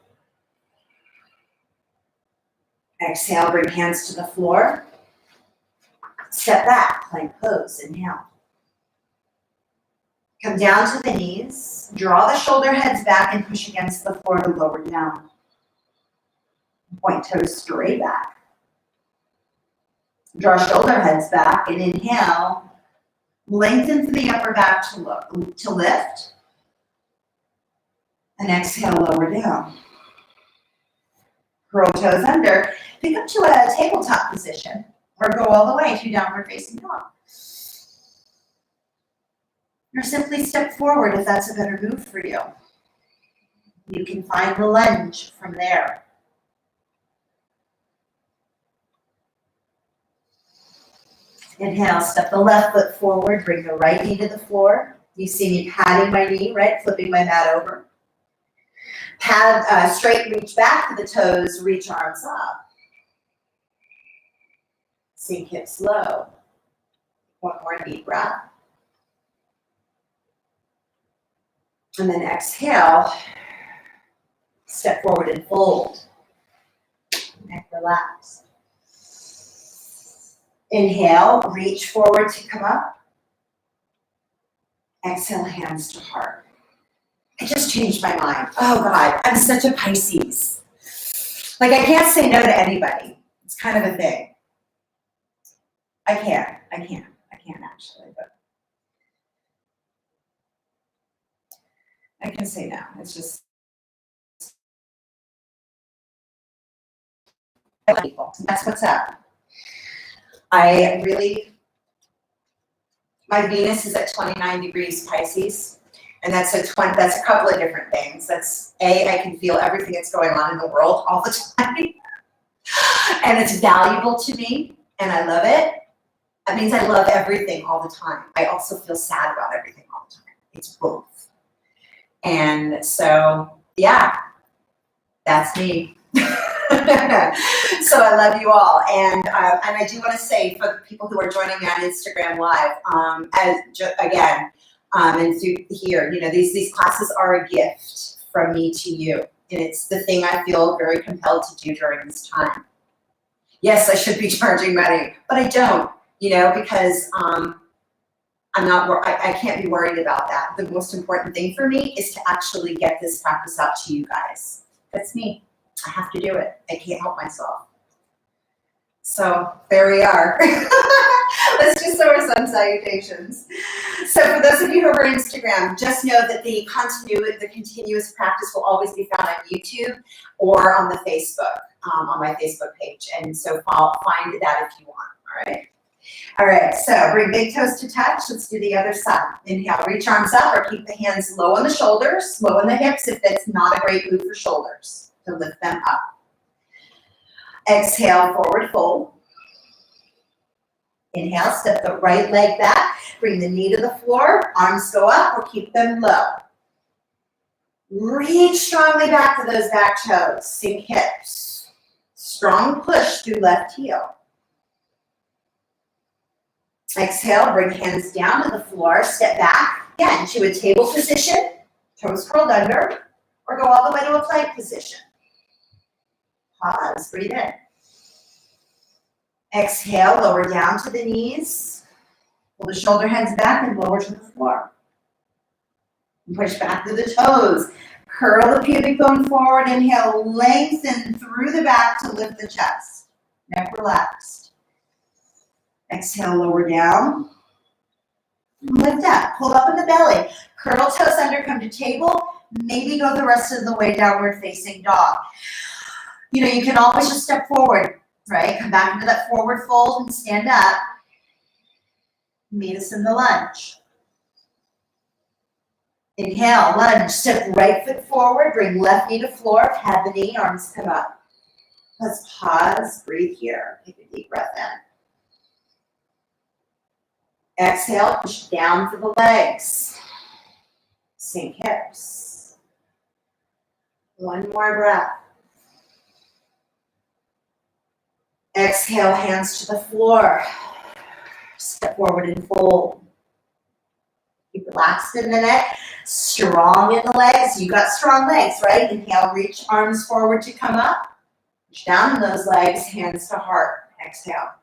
Exhale, bring hands to the floor. Step back, plank pose, inhale. Come down to the knees. Draw the shoulder heads back and push against the floor to lower down. Point toes straight back. Draw shoulder heads back and inhale. Lengthen through the upper back to lift. And exhale, lower down. Curl toes under. Pick up to a tabletop position or go all the way to downward facing dog. Or simply step forward if that's a better move for you. You can find the lunge from there. Inhale, step the left foot forward, bring the right knee to the floor. You see me patting my knee, right? Flipping my mat over. Straight reach back to the toes, reach arms up. Sink hips low. One more deep breath. And then exhale, step forward and fold. Neck relaxed. Inhale, reach forward to come up. Exhale, hands to heart. I just changed my mind. Oh God, I'm such a Pisces. Like I can't say no to anybody. It's kind of a thing. I can actually, but I can say no. It's just people. That's what's up. My Venus is at 29 degrees Pisces, and that's a couple of different things. That's I can feel everything that's going on in the world all the time, and it's valuable to me, and I love it. That means I love everything all the time. I also feel sad about everything all the time. It's both. And so, yeah, that's me. So I love you all, and I do want to say for the people who are joining me on Instagram Live, and through here, you know, these classes are a gift from me to you, and it's the thing I feel very compelled to do during this time. Yes, I should be charging money, but I don't, you know, because I can't be worried about that. The most important thing for me is to actually get this practice out to you guys. That's me. I have to do it. I can't help myself. So there we are. Let's just throw sun salutations. So for those of you who are on Instagram, just know that the continuous practice will always be found on YouTube or on the Facebook, on my Facebook page. And so find that if you want, all right? All right, so bring big toes to touch. Let's do the other side. Inhale, reach arms up or keep the hands low on the shoulders, low on the hips if that's not a great move for shoulders, to lift them up. Exhale, forward fold. Inhale, step the right leg back, bring the knee to the floor, arms go up or keep them low. Reach strongly back to those back toes, sink hips. Strong push through left heel. Exhale, bring hands down to the floor, step back, again, to a table position, toes curled under, or go all the way to a plank position. Pause, breathe in. Exhale, lower down to the knees, pull the shoulder heads back and lower to the floor. Push back to the toes, curl the pubic bone forward, inhale, lengthen through the back to lift the chest, neck relaxed. Exhale, lower down, lift up, pull up in the belly, curl toes under, come to table, maybe go the rest of the way downward facing dog. You know, you can always just step forward, right? Come back into that forward fold and stand up. Meet us in the lunge. Inhale, lunge, step right foot forward, bring left knee to floor, pad the knee, arms come up. Let's pause, breathe here, take a deep breath in. Exhale, push down for the legs. Sink hips. One more breath. Exhale, hands to the floor. Step forward and fold. Keep relaxed in the neck, strong in the legs. You got strong legs, right? Inhale, reach arms forward to come up. Push down in those legs, hands to heart. Exhale.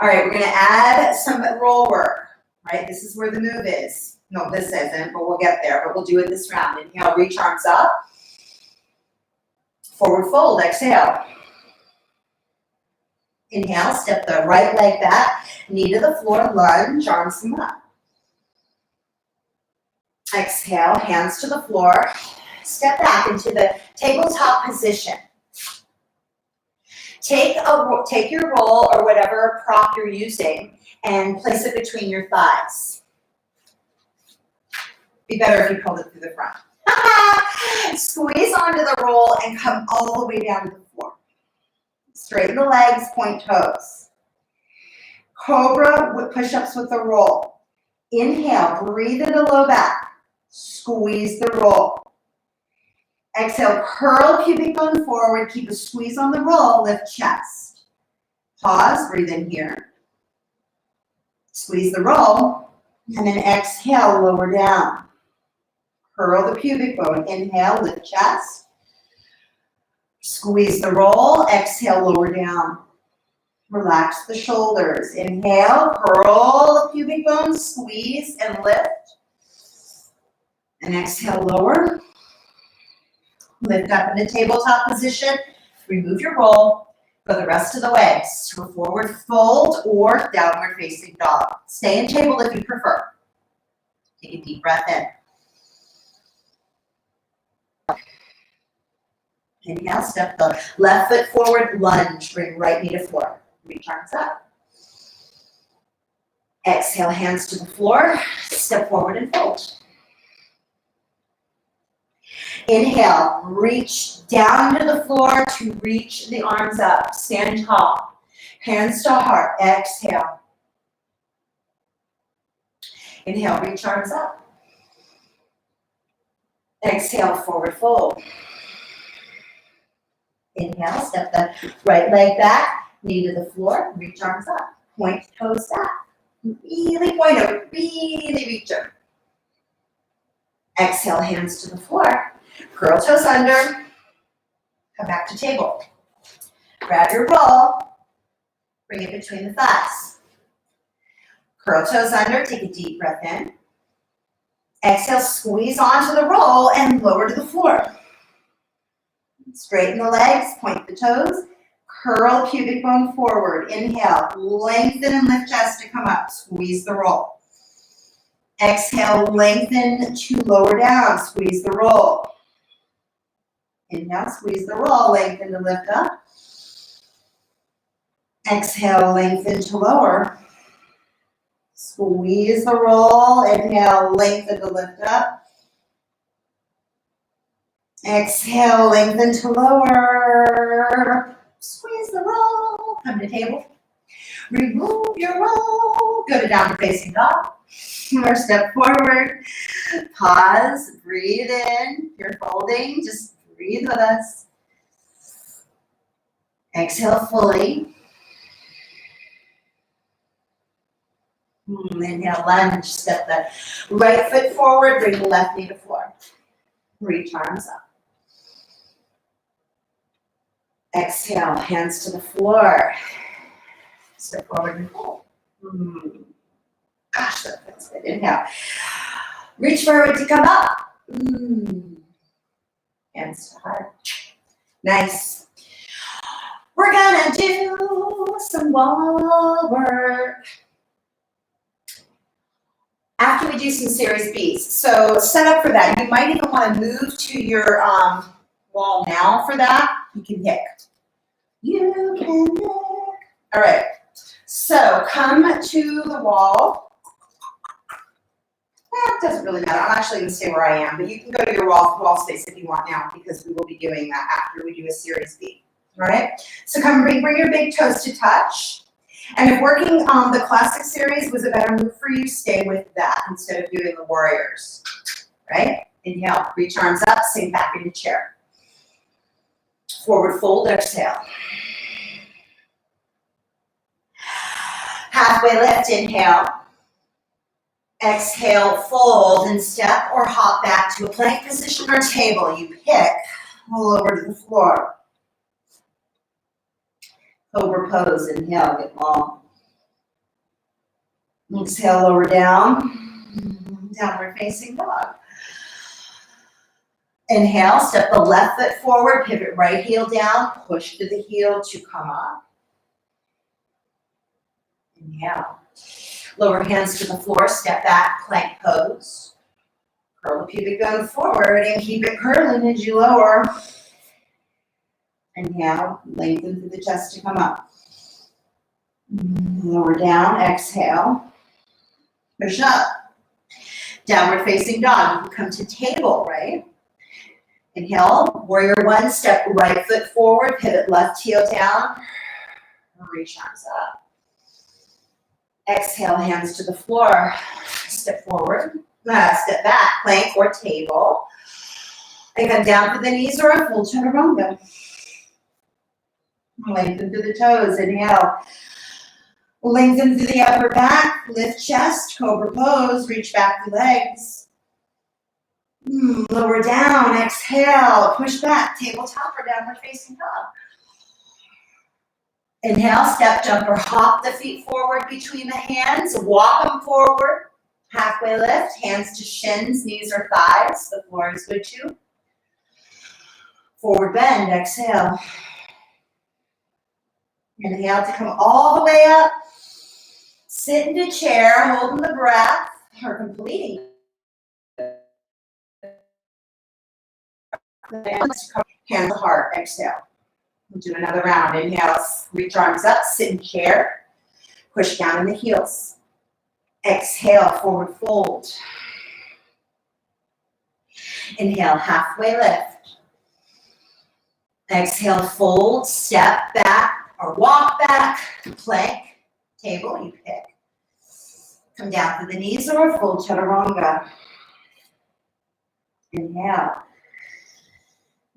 All right, we're going to add some roll work, right? This is where the move is. No, this isn't, but we'll get there. But we'll do it this round. Inhale, reach arms up. Forward fold, exhale. Inhale, step the right leg back, knee to the floor, lunge, arms come up. Exhale, hands to the floor. Step back into the tabletop position. Take your roll or whatever prop you're using and place it between your thighs. Be better if you pulled it through the front. Squeeze onto the roll and come all the way down to the floor. Straighten the legs, point toes. Cobra with push-ups with the roll. Inhale, breathe in the low back. Squeeze the roll. Exhale, curl pubic bone forward, keep a squeeze on the roll, lift chest. Pause, breathe in here. Squeeze the roll, and then exhale, lower down. Curl the pubic bone, inhale, lift chest. Squeeze the roll, exhale, lower down. Relax the shoulders. Inhale, curl the pubic bone, squeeze and lift. And exhale, lower. Lift up in a tabletop position. Remove your roll. Go the rest of the way. So forward fold or downward facing dog. Stay in table if you prefer. Take a deep breath in. Inhale, step the left foot forward, lunge, bring right knee to floor. Reach arms up. Exhale, hands to the floor, step forward and fold. Inhale, reach down to the floor to reach the arms up. Stand tall. Hands to heart. Exhale. Inhale, reach arms up. Exhale, forward fold. Inhale, step the right leg back, knee to the floor, reach arms up. Point toes back. Really point over, really reach over. Exhale, hands to the floor. Curl toes under. Come back to table. Grab your roll. Bring it between the thighs. Curl toes under. Take a deep breath in. Exhale, squeeze onto the roll and lower to the floor. Straighten the legs, point the toes. Curl pubic bone forward. Inhale, lengthen and lift chest to come up. Squeeze the roll. Exhale, lengthen to lower down. Squeeze the roll. Inhale, squeeze the roll. Lengthen to lift up. Exhale, lengthen to lower. Squeeze the roll. Inhale, lengthen to lift up. Exhale, lengthen to lower. Squeeze the roll. Come to table. Remove your roll. Go to downward facing dog. Or step forward. Pause. Breathe in. If you're folding, just breathe with us. Exhale fully. Inhale, lunge. Step the right foot forward. Bring the left knee to floor. Reach arms up. Exhale, hands to the floor. Step forward and fold. Gosh, that feels good. Inhale. Reach forward to come up. Hands to heart. Nice. We're gonna do some wall work. After we do some series Bs. So set up for that. You might even want to move to your wall now for that. You can pick. You can pick. All right. So come to the wall. Well, it doesn't really matter. I'm actually going to stay where I am, but you can go to your wall space if you want now, because we will be doing that after we do a series B. All right. So come bring your big toes to touch. And if working on the classic series was a better move for you, stay with that instead of doing the warriors. Right? Inhale, reach arms up, sink back into chair. Forward fold, exhale. Halfway lift, inhale. Exhale, fold and step or hop back to a plank position or table. You pick, roll over to the floor. Cobra pose, inhale, get long. Exhale, lower down. Downward facing dog. Inhale, step the left foot forward, pivot right heel down, push to the heel to come up. Inhale. Lower hands to the floor, step back, plank pose. Curl the pubic bone forward and keep it curling as you lower. Inhale, lengthen through the chest to come up. Lower down, exhale. Push up. Downward facing dog. You come to table, right? Inhale, warrior one, step right foot forward, pivot left heel down, reach arms up. Exhale, hands to the floor, step forward, step back, plank or table. And come down to the knees or a full chaturanga. Lengthen through the toes, inhale. Lengthen through the upper back, lift chest, cobra pose, reach back the legs. Lower down, exhale, push back, tabletop or downward facing dog. Inhale, step, jump, or hop the feet forward between the hands, walk them forward, halfway lift, hands to shins, knees or thighs, the floor is good too. Forward bend, exhale. Inhale to come all the way up, sit into chair, holding the breath, or completing. Hands to heart, exhale. We'll do another round. Inhale, reach arms up, sit in chair, push down in the heels. Exhale, forward fold. Inhale, halfway lift. Exhale, fold, step back or walk back, plank, table, you pick. Come down to the knees or a full chaturanga. Inhale.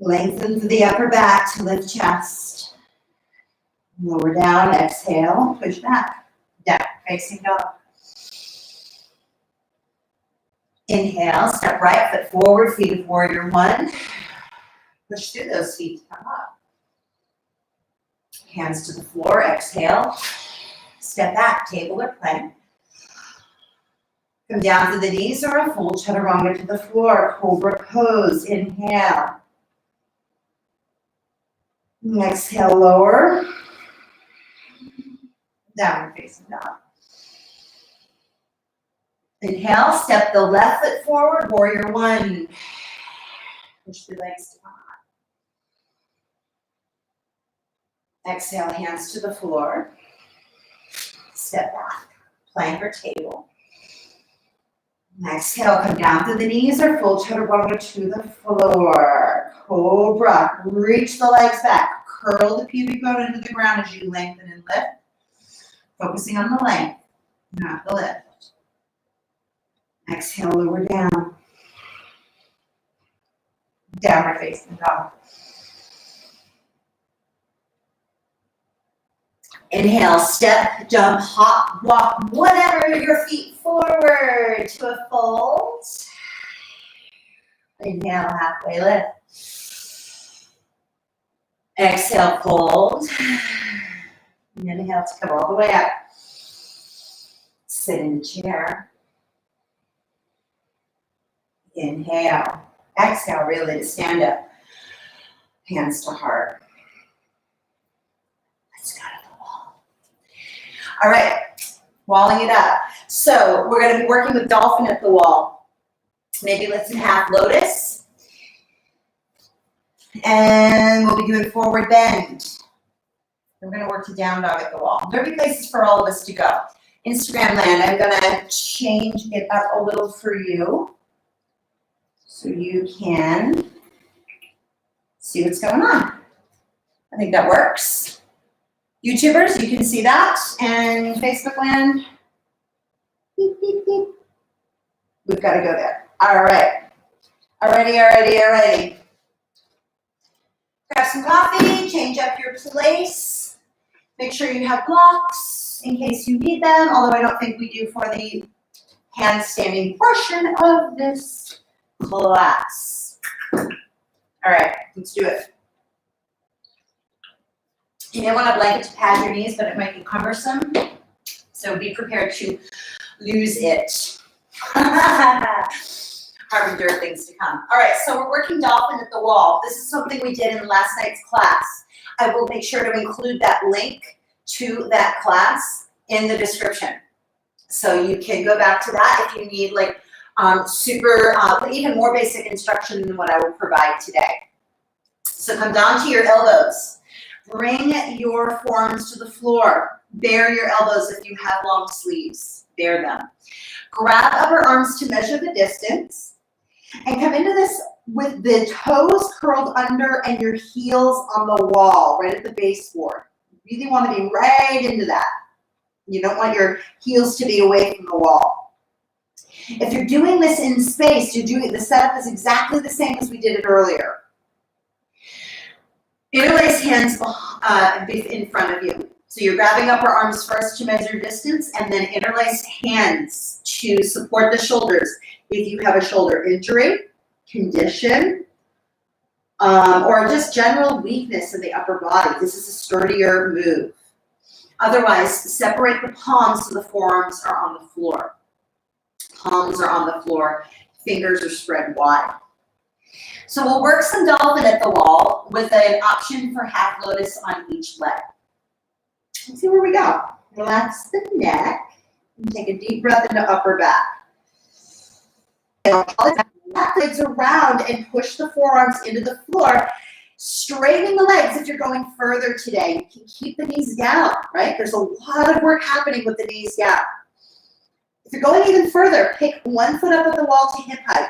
Lengthen through the upper back to lift chest. Lower down, exhale, push back. Down, facing dog. Inhale, step right foot forward, feet of warrior one. Push through those feet to come up. Hands to the floor, exhale. Step back, table or plank. Come down to the knees or a full chaturanga to the floor, cobra pose, inhale. Exhale, lower. Downward facing dog. Inhale, step the left foot forward, warrior one. Push the legs to come on. Exhale, hands to the floor. Step back, plank or table. Exhale, come down to the knees or full chaturanga to the floor. Cobra, reach the legs back. Curl the pubic bone into the ground as you lengthen and lift. Focusing on the length, not the lift. Exhale, lower down. Downward facing dog. Inhale, step, jump, hop, walk, whatever, your feet forward to a fold. Inhale, halfway lift. Exhale, fold. Inhale to come all the way up. Sit in the chair. Inhale. Exhale, really to stand up. Hands to heart. Let's go to the wall. All right, walling it up. So we're going to be working with dolphin at the wall. Maybe let's do half lotus. And we'll be doing forward bend. We're going to work to down dog at the wall. There'll be places for all of us to go. Instagram land, I'm going to change it up a little for you so you can see what's going on. I think that works. YouTubers, you can see that. And Facebook land, beep, beep, beep. We've got to go there. All right. Alrighty. Grab some coffee, change up your place. Make sure you have blocks in case you need them, although I don't think we do for the handstanding portion of this class. All right, let's do it. You may want a blanket to pad your knees, but it might be cumbersome, so be prepared to lose it. Harbinger things to come. All right, so we're working dolphin at the wall. This is something we did in last night's class. I will make sure to include that link to that class in the description. So you can go back to that if you need like even more basic instruction than what I will provide today. So come down to your elbows. Bring your forearms to the floor. Bare your elbows if you have long sleeves. Bare them. Grab upper arms to measure the distance. And come into this with the toes curled under and your heels on the wall, right at the baseboard. You really want to be right into that. You don't want your heels to be away from the wall. If you're doing this in space, the setup is exactly the same as we did it earlier. Interlace hands in front of you. So you're grabbing upper arms first to measure distance, and then interlace hands to support the shoulders. If you have a shoulder injury, condition, or just general weakness in the upper body, this is a sturdier move. Otherwise, separate the palms so the forearms are on the floor. Palms are on the floor, fingers are spread wide. So we'll work some dolphin at the wall with an option for half lotus on each leg. Let's see where we go. Relax the neck and take a deep breath into upper back. Back legs around and push the forearms into the floor. Straighten the legs if you're going further today. You can keep the knees down, right? There's a lot of work happening with the knees down. If you're going even further, pick one foot up at the wall to hip height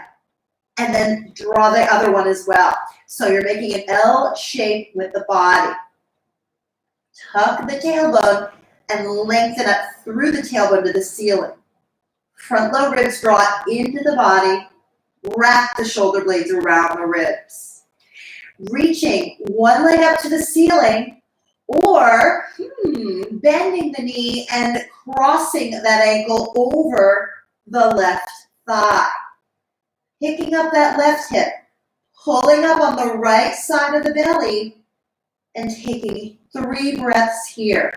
and then draw the other one as well. So you're making an L shape with the body. Tuck the tailbone and lengthen up through the tailbone to the ceiling. Front low ribs draw into the body. Wrap the shoulder blades around the ribs. Reaching one leg up to the ceiling or bending the knee and crossing that ankle over the left thigh. Picking up that left hip, pulling up on the right side of the belly and taking 3 breaths here.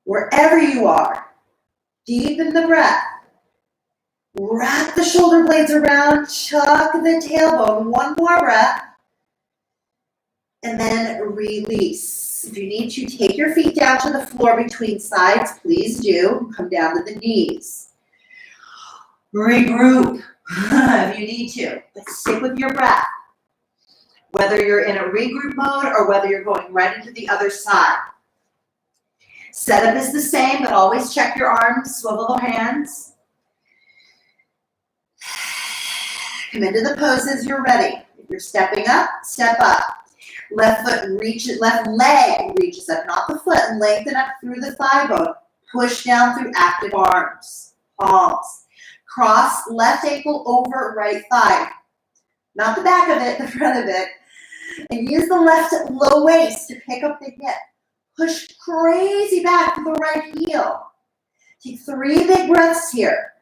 Wherever you are, deepen the breath. Wrap the shoulder blades around, chuck the tailbone. One more breath. and then release. If you need to, take your feet down to the floor between sides, please do. Come down to the knees. Regroup if you need to, but stick with your breath. Whether you're in a regroup mode or whether you're going right into the other side. Setup is the same, but always check your arms, swivel the hands. Come into the poses you're ready. If you're stepping up, step up. Left foot reaches, left leg reaches up, not the foot, and lengthen up through the thigh bone. Push down through active arms, palms. Cross left ankle over right thigh. Not the back of it, the front of it. And use the left low waist to pick up the hip. Push crazy back to the right heel. Take 3 big breaths here.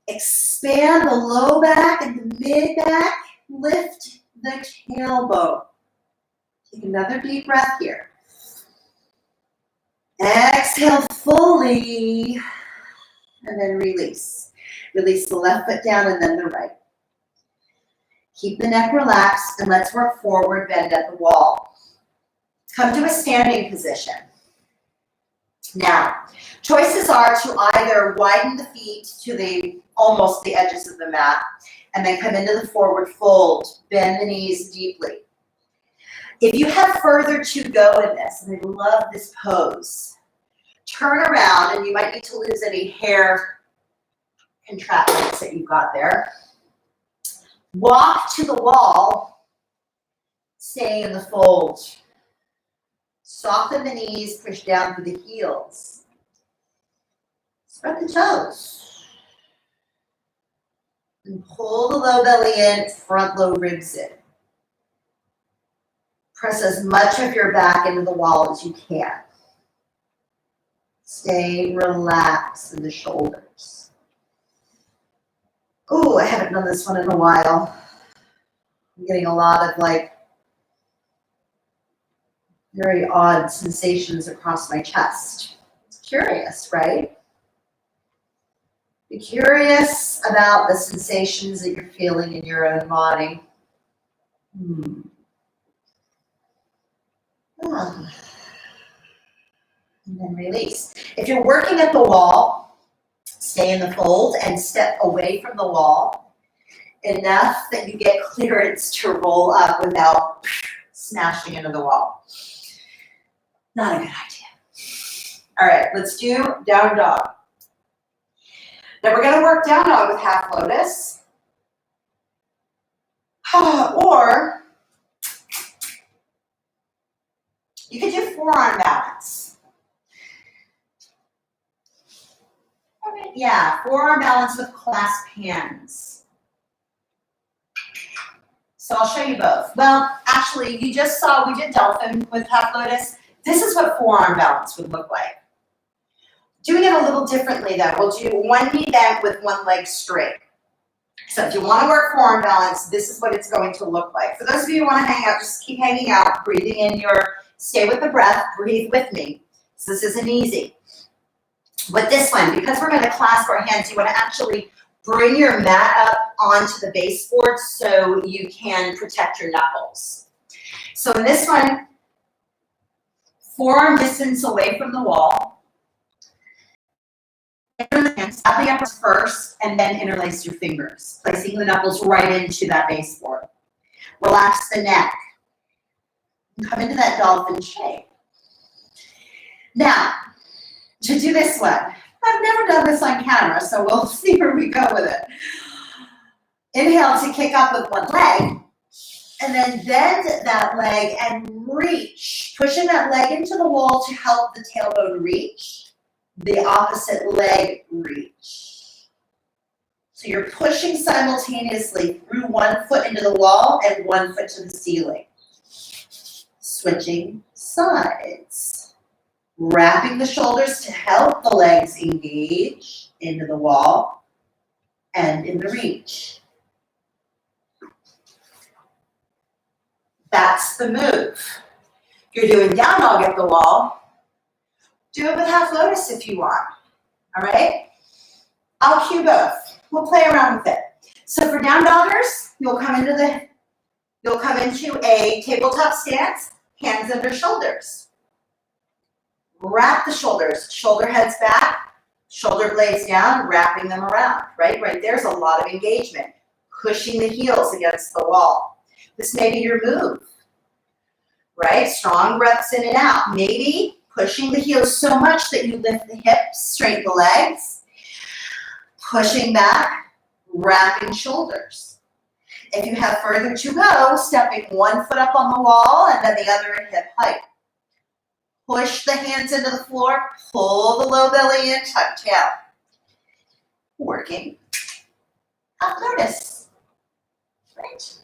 Expand the low back and the mid back. Lift the tailbone. Take another deep breath here. Exhale fully. And then release. Release the left foot down and then the right. Keep the neck relaxed and let's work forward bend at the wall. Come to a standing position. Now, choices are to either widen the feet to almost the edges of the mat and then come into the forward fold, bend the knees deeply. If you have further to go in this, and I love this pose, turn around and you might need to lose any hair contractions that you've got there. Walk to the wall, stay in the fold. Soften the knees, push down through the heels. Spread the toes. And pull the low belly in, front low ribs in. Press as much of your back into the wall as you can. Stay relaxed in the shoulders. Oh, I haven't done this one in a while. I'm getting a lot of very odd sensations across my chest. It's curious, right? Be curious about the sensations that you're feeling in your own body. And then release. If you're working at the wall, stay in the fold and step away from the wall enough that you get clearance to roll up without smashing into the wall. Not a good idea. All right, let's do down dog. Now we're going to work down dog with half lotus. Or you could do forearm balance. Okay, yeah, forearm balance with clasped hands. So I'll show you both. Well, actually, you just saw we did dolphin with half lotus. This is what forearm balance would look like. Doing it a little differently though, we'll do one knee bent with one leg straight. So if you want to work forearm balance, this is what it's going to look like. For those of you who want to hang out, just keep hanging out, breathing in stay with the breath, breathe with me. So this isn't easy. With this one, because we're going to clasp our hands, you want to actually bring your mat up onto the baseboard so you can protect your knuckles. So in this one, forearm distance away from the wall. Stop the uppers first and then interlace your fingers, placing the knuckles right into that baseboard. Relax the neck. Come into that dolphin shape. Now, to do this one, I've never done this on camera, so we'll see where we go with it. Inhale to kick up with one leg, and then bend that leg and reach. Pushing that leg into the wall to help the tailbone reach. The opposite leg reach. So you're pushing simultaneously through one foot into the wall and one foot to the ceiling. Switching sides. Wrapping the shoulders to help the legs engage into the wall and in the reach. That's the move. You're doing down dog at the wall. Do it with half lotus if you want. All right? I'll cue both. We'll play around with it. So for down doggers, you'll come into the You'll come into a tabletop stance, hands under shoulders. Wrap the shoulders, shoulder heads back, shoulder blades down, wrapping them around, right? Right there's a lot of engagement, pushing the heels against the wall. This may be your move, right? Strong breaths in and out. Maybe pushing the heels so much that you lift the hips, straighten the legs, pushing back, wrapping shoulders. If you have further to go, stepping one foot up on the wall and then the other at hip height. Push the hands into the floor, pull the low belly in, tuck tail. Working half lotus, right?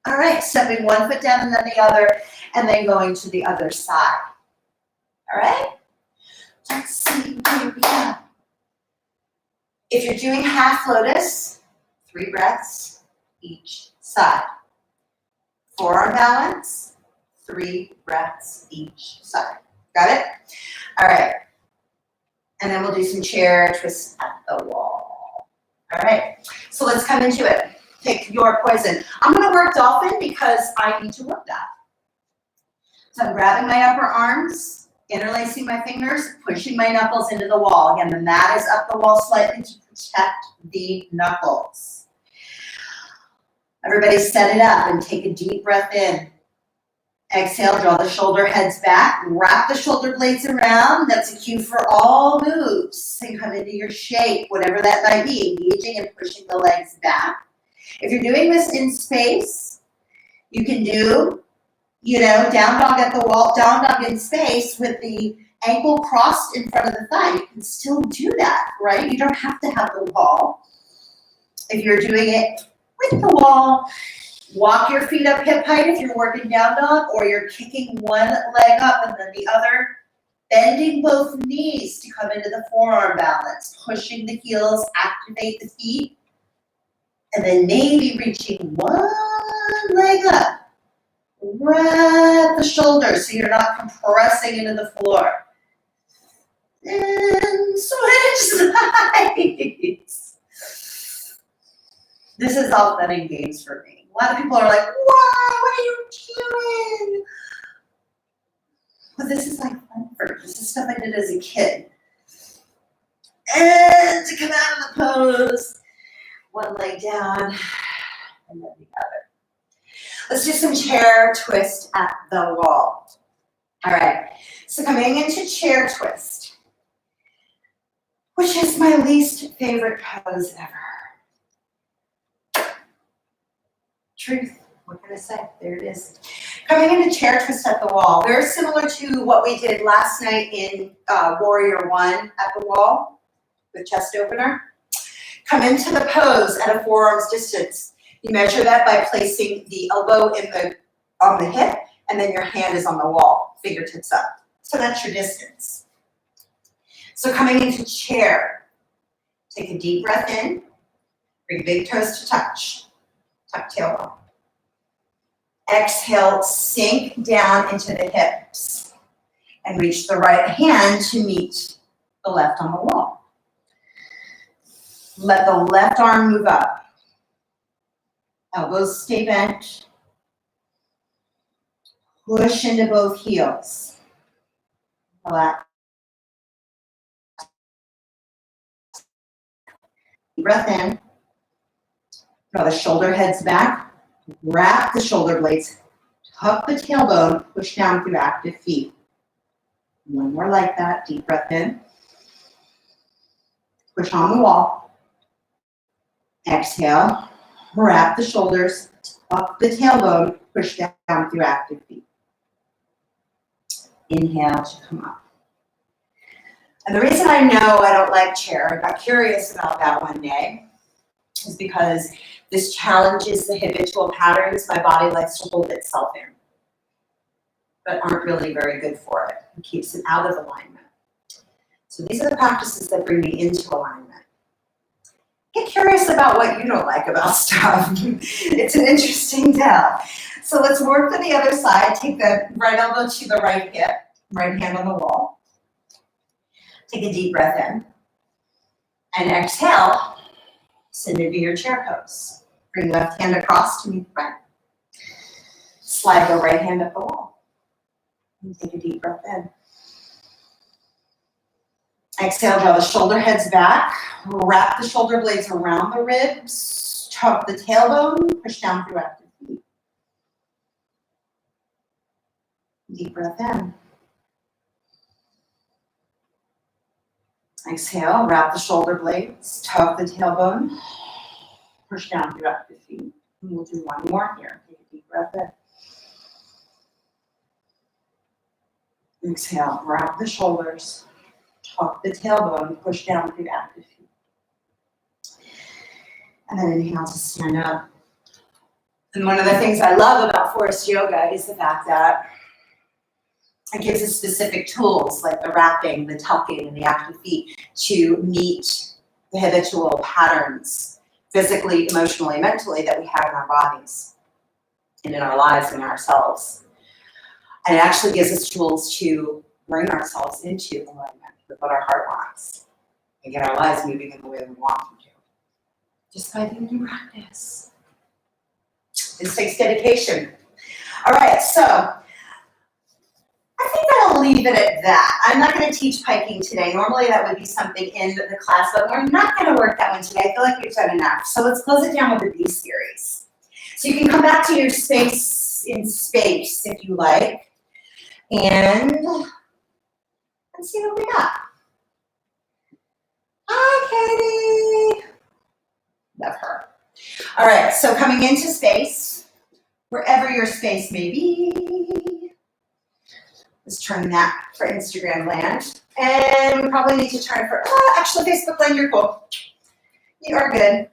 All right, stepping one foot down and then the other, and then going to the other side. All right? Let's see where we go. If you're doing half lotus, 3 breaths each side. Forearm balance, 3 breaths each side. Got it? All right. And then we'll do some chair twists at the wall. All right. So let's come into it. Pick your poison. I'm going to work dolphin because I need to work that. So I'm grabbing my upper arms, interlacing my fingers, pushing my knuckles into the wall. Again, the mat is up the wall slightly to protect the knuckles. Everybody set it up and take a deep breath in. Exhale, draw the shoulder heads back, wrap the shoulder blades around. That's a cue for all moves. And come into your shape, whatever that might be, engaging and pushing the legs back. If you're doing this in space, you can do, down dog at the wall, down dog in space with the ankle crossed in front of the thigh. You can still do that, right? You don't have to have the wall. If you're doing it with the wall, walk your feet up hip height if you're working down dog, or you're kicking one leg up and then the other, bending both knees to come into the forearm balance, pushing the heels, activate the feet, and then maybe reaching one leg up. Wrap the shoulders so you're not compressing into the floor. And switch sides. This is all fun and games for me. A lot of people are like, "Wow, what are you doing?" Well, this is like fun for me. This is stuff I did as a kid. And to come out of the pose, one leg down, and then the other. Let's do some chair twist at the wall. All right, so coming into chair twist, which is my least favorite pose ever. Truth, what can I say? There it is. Coming into chair twist at the wall, very similar to what we did last night in Warrior One at the wall with chest opener. Come into the pose at a forearm's distance. You measure that by placing the elbow on the hip, and then your hand is on the wall, fingertips up. So that's your distance. So coming into chair, take a deep breath in, bring big toes to touch. Tuck tailbone. Exhale, sink down into the hips and reach the right hand to meet the left on the wall. Let the left arm move up. Elbows stay bent. Push into both heels. Relax. Breath in. Draw the shoulder heads back, wrap the shoulder blades, tuck the tailbone, push down through active feet. One more like that, deep breath in. Push on the wall. Exhale, wrap the shoulders, tuck the tailbone, push down through active feet. Inhale to come up. And the reason I know I don't like chair, I got curious about that one day, is because this challenges the habitual patterns my body likes to hold itself in, but aren't really very good for it. It keeps it out of alignment. So these are the practices that bring me into alignment. Get curious about what you don't like about stuff. It's an interesting tale. So let's work to the other side. Take the right elbow to the right hip, right hand on the wall. Take a deep breath in. And exhale, send into your chair pose. Bring left hand across to meet the right. Slide the right hand up the wall. And take a deep breath in. Exhale, draw the shoulder heads back. Wrap the shoulder blades around the ribs. Tuck the tailbone. Push down through active feet. Deep breath in. Exhale, wrap the shoulder blades. Tuck the tailbone. Push down through active feet. And we'll do one more here. Take a deep breath in. Exhale, wrap the shoulders. Tuck the tailbone, push down through active feet. And then inhale to stand up. And one of the things I love about forest yoga is the fact that it gives us specific tools like the wrapping, the tucking, and the active feet to meet the habitual patterns, physically, emotionally, mentally, that we have in our bodies and in our lives and in ourselves. And it actually gives us tools to bring ourselves into alignment with what our heart wants and get our lives moving in the way we want them to. Just by doing your practice. This takes dedication. All right, so I think I'll leave it at that. I'm not going to teach piking today. Normally that would be something in the class, but we're not going to work that one today. I feel like we've done enough. So let's close it down with the B series. So you can come back to your space in space if you like. And let's see what we got. Hi, Katie. Love her. All right, so coming into space, wherever your space may be. Let's turn that for Instagram land. And we probably need to turn for, actually Facebook land, you're cool. You are good.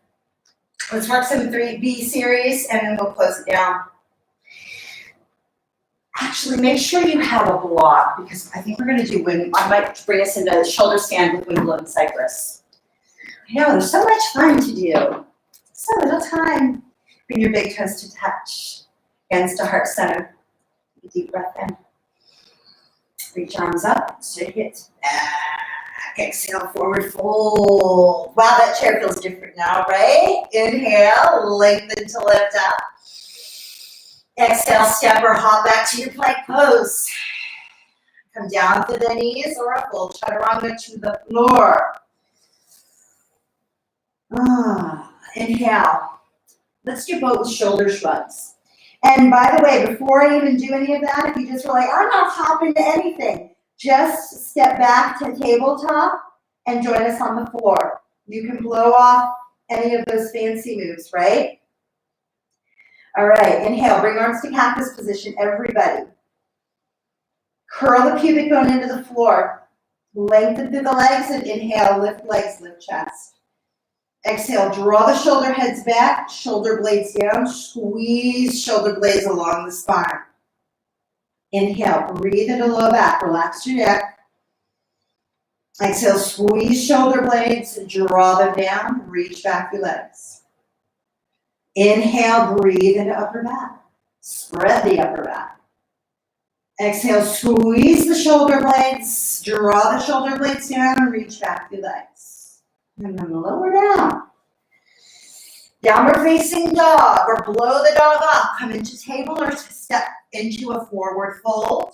Let's work some 3B series and then we'll close it down. Actually, make sure you have a block because I think we're going to do I might bring us into shoulder stand with wind blown cypress. I know, there's so much fun to do. So little time. Bring your big toes to touch. Hands to heart center. Take a deep breath in. Reach arms up. Shake it back. Exhale, forward fold. Wow, that chair feels different now, right? Inhale, lengthen to lift up. Exhale, step or hop back to your plank pose. Come down to the knees or a full chaturanga to the floor. Inhale. Let's do both shoulder shrugs. And by the way, before I even do any of that, if you just were like, I'm not hopping to anything, just step back to tabletop and join us on the floor. You can blow off any of those fancy moves, right? All right, inhale, bring arms to cactus position, everybody. Curl the pubic bone into the floor. Lengthen through the legs and inhale, lift legs, lift chest. Exhale, draw the shoulder heads back, shoulder blades down, squeeze shoulder blades along the spine. Inhale, breathe into low back, relax your neck. Exhale, squeeze shoulder blades, draw them down, reach back your legs. Inhale, breathe into upper back. Spread the upper back. Exhale, squeeze the shoulder blades, draw the shoulder blades down, and reach back your legs. And then lower down. Downward facing dog, or blow the dog up. Come into table or step into a forward fold.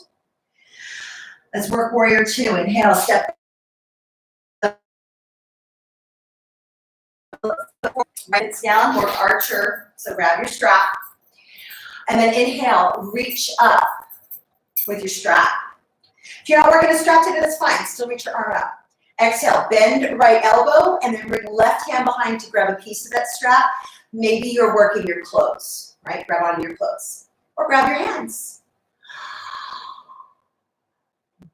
Let's work warrior two. Inhale, step. Right, it's down, work archer, so grab your strap. And then inhale, reach up with your strap. If you're not working a strap today, that's fine, still reach your arm up. Exhale, bend right elbow, and then bring left hand behind to grab a piece of that strap. Maybe you're working your clothes, right? Grab onto your clothes. Or grab your hands.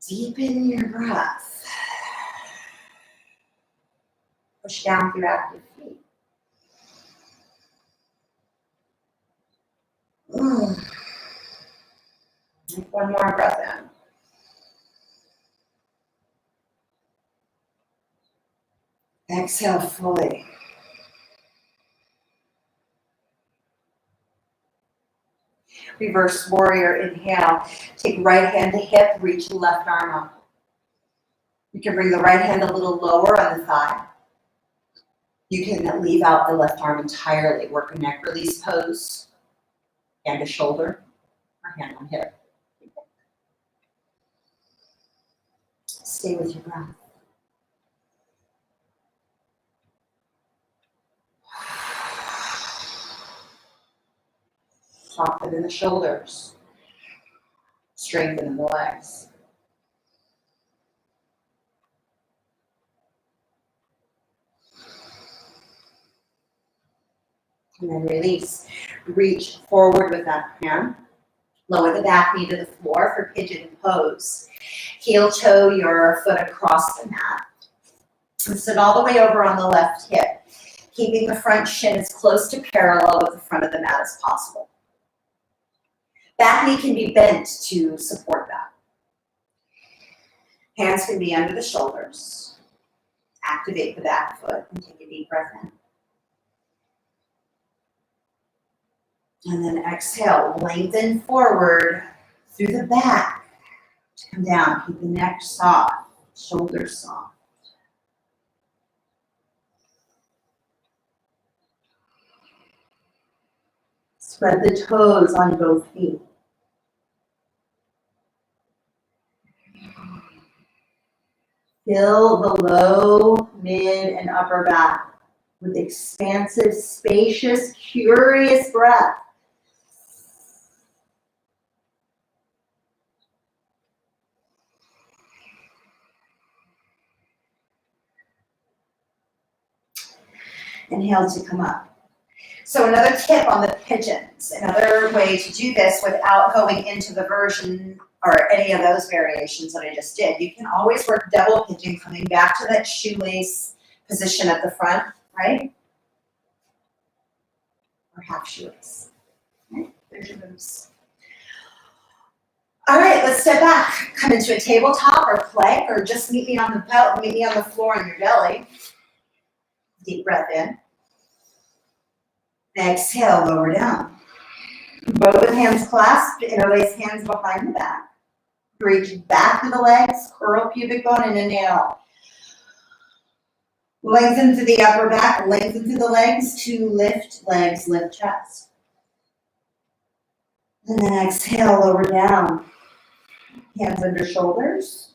Deepen your breath. Push down through active feet. Take one more breath in. Exhale fully. Reverse warrior, inhale. Take right hand to hip, reach left arm up. You can bring the right hand a little lower on the thigh. You can leave out the left arm entirely. Work a neck release pose and a shoulder. or hand on hip. Stay with your breath. Soften in the shoulders. Strengthen in the legs. And then release. Reach forward with that hand. Lower the back knee to the floor for pigeon pose. Heel toe your foot across the mat. And sit all the way over on the left hip, keeping the front shin as close to parallel with the front of the mat as possible. Back knee can be bent to support that. Hands can be under the shoulders. Activate the back foot and take a deep breath in. And then exhale, lengthen forward through the back. Come down, keep the neck soft, shoulders soft. Spread the toes on both feet. Fill the low, mid, and upper back with expansive, spacious, curious breath. Inhale to come up. So another tip on the pigeons, another way to do this without going into the version or any of those variations that I just did, you can always work double pigeon coming back to that shoelace position at the front, right? Or half shoelace. Right? There's your moves. All right, let's step back. Come into a tabletop or plank, or just meet me on the floor on your belly. Deep breath in. Exhale, lower down. Both hands clasped, interlace hands behind the back. Reach back to the legs, curl pubic bone and inhale. Lengthen through the upper back, lengthen through the legs to lift legs, lift chest. And then exhale, lower down. Hands under shoulders.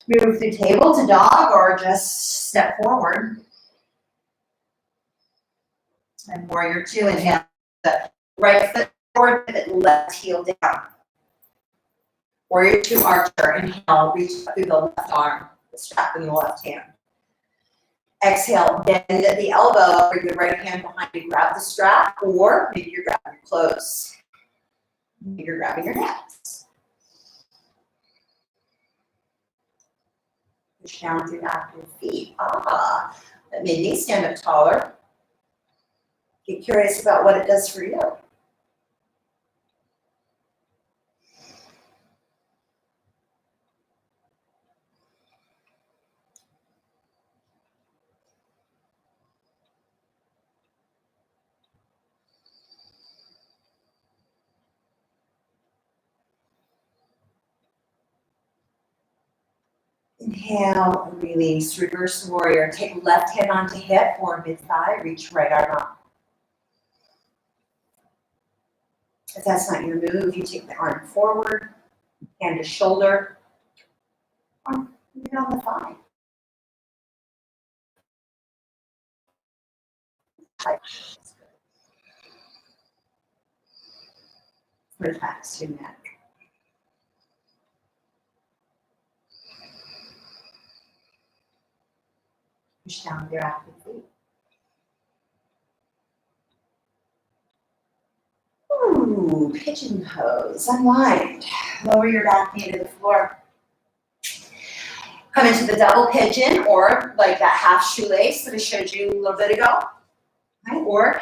Move through table to dog or just step forward. And warrior two, inhale. The right foot forward, pivot, left heel down. Warrior two, archer, inhale, reach up through the left arm, the strap in the left hand. Exhale, bend at the elbow, bring the right hand behind you, grab the strap, or maybe you're grabbing your clothes. Maybe you're grabbing your hands. Push down through active feet. That made me stand up taller. Get curious about what it does for you. Inhale, release, reverse warrior. Take left hand onto hip or mid-thigh, reach right arm up. If that's not your move, you take the arm forward, hand to shoulder, or leave it on the thigh. Relax your neck. Push down with your active feet. Ooh, pigeon pose. Unwind. Lower your back knee to the floor. Come into the double pigeon, or like that half shoelace that I showed you a little bit ago. Right? Or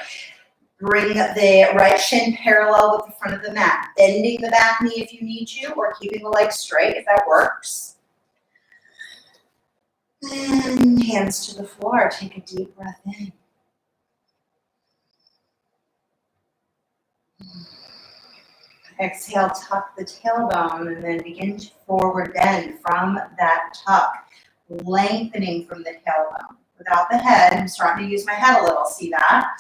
bring the right shin parallel with the front of the mat. Bending the back knee if you need to, or keeping the legs straight if that works. And hands to the floor. Take a deep breath in. Exhale, tuck the tailbone, and then begin to forward bend from that tuck, lengthening from the tailbone. Without the head, I'm starting to use my head a little, see that?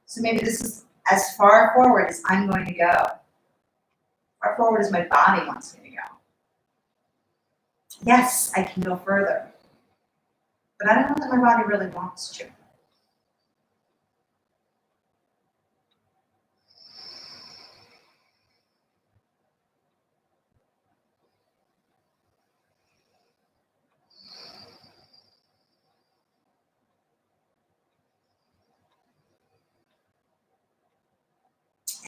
So maybe this is as far forward as I'm going to go. How forward does my body wants me to go? Yes, I can go further. But I don't know that my body really wants to.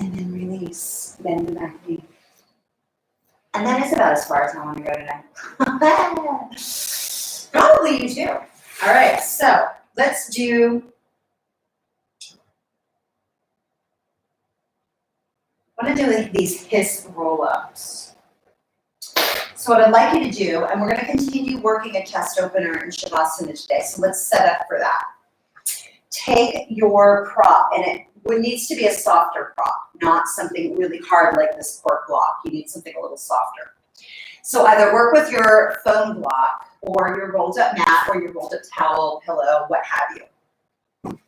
And then release, bend the back knee. And that is about as far as I want to go today. Probably you too. All right, so let's do, I want to do these hip roll-ups. So what I'd like you to do, and we're going to continue working a chest opener in Shavasana today, so let's set up for that. Take your prop, and it needs to be a softer prop, not something really hard like this cork block. You need something a little softer. So either work with your foam block, or your rolled up mat, or your rolled up towel, pillow, what have you. And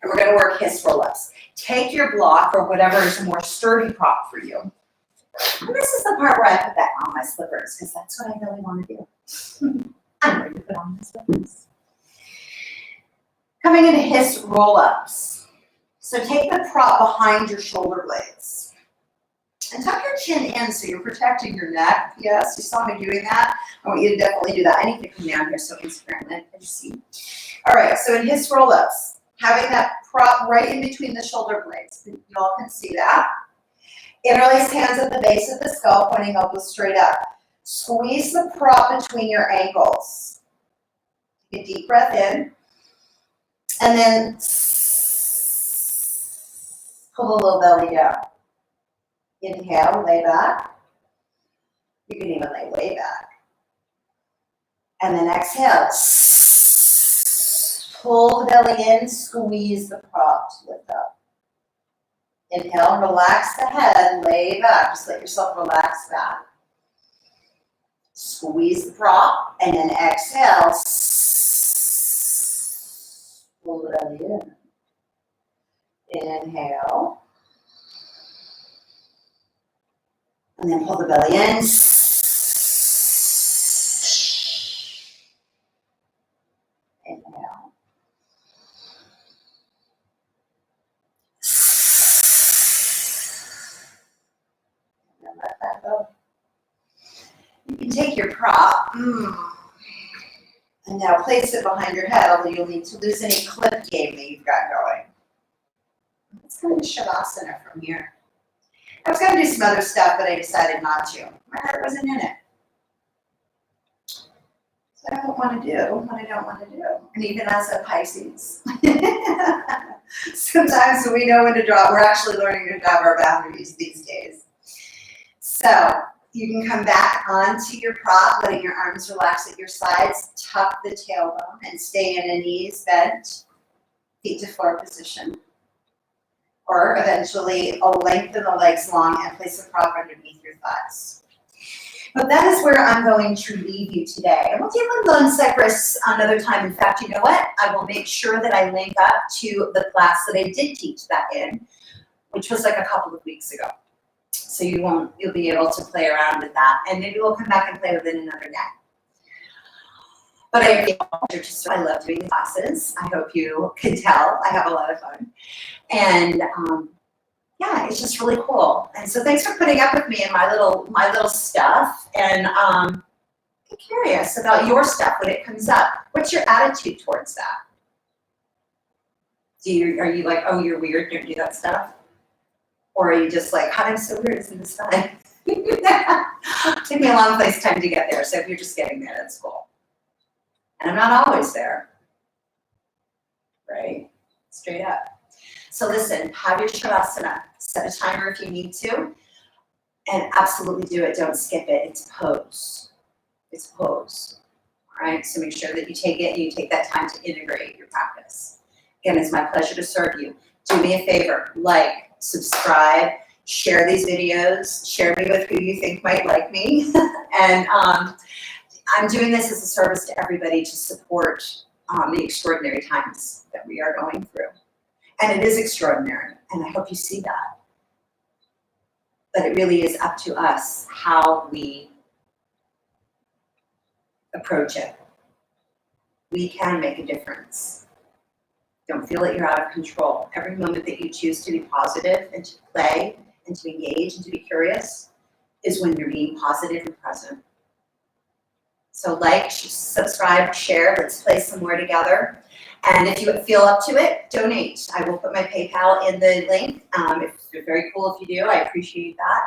we're going to work hip roll-ups. Take your block, or whatever is a more sturdy prop for you. And this is the part where I put that on my slippers, because that's what I really want to do. I'm ready to put on my slippers. Coming into hip roll-ups. So take the prop behind your shoulder blades. And tuck your chin in so you're protecting your neck. Yes, you saw me doing that. I want you to definitely do that. I need to come down here so Instagram can see. All right, so in hip roll-ups, having that prop right in between the shoulder blades. You all can see that. Interlace hands at the base of the skull, pointing elbows straight up. Squeeze the prop between your ankles. Take a deep breath in. And then pull the little belly down. Inhale, lay back. You can even lay way back. And then exhale. Pull the belly in, squeeze the prop to lift up. Inhale, relax the head, lay back. Just let yourself relax back. Squeeze the prop, and then exhale. Pull the belly in. Inhale. And then pull the belly in. Inhale. And then let that go. You can take your prop and now place it behind your head, although you'll need to lose any clip game that you've got going. Let's go into Shavasana from here. I was going to do some other stuff, but I decided not to. My heart wasn't in it. So I don't want to do what I don't want to do. And even as a Pisces, sometimes we know when to drop. We're actually learning to drop our boundaries these days. So you can come back onto your prop, letting your arms relax at your sides. Tuck the tailbone and stay in a knees bent, feet to floor position. Or eventually lengthen the legs long and place a prop underneath your thighs. But that is where I'm going to leave you today. And we'll do Limbo and Cypress another time. In fact, you know what? I will make sure that I link up to the class that I did teach that in, which was like a couple of weeks ago. So you'll be able to play around with that. And maybe we'll come back and play with it another day. But I love doing classes. I hope you can tell. I have a lot of fun. And yeah, it's just really cool. And so thanks for putting up with me and my little stuff. And I'm curious about your stuff when it comes up. What's your attitude towards that? Are you like, oh, you're weird, don't do that stuff? Or are you just like, God, I'm so weird, isn't this fun? Took me a long time to get there. So if you're just getting there, that's cool. And I'm not always there, right? Straight up. So listen, have your Shavasana. Set a timer if you need to, and absolutely do it. Don't skip it. It's a pose. It's a pose. All right. So make sure that you take it and you take that time to integrate your practice. Again, it's my pleasure to serve you. Do me a favor, like, subscribe, share these videos, share me with who you think might like me, and I'm doing this as a service to everybody to support the extraordinary times that we are going through. And it is extraordinary, and I hope you see that. but it really is up to us how we approach it. We can make a difference. Don't feel that you're out of control. Every moment that you choose to be positive and to play and to engage and to be curious is when you're being positive and present. So like, subscribe, share, let's play some more together. And if you feel up to it, donate. I will put my PayPal in the link. It's very cool if you do, I appreciate that.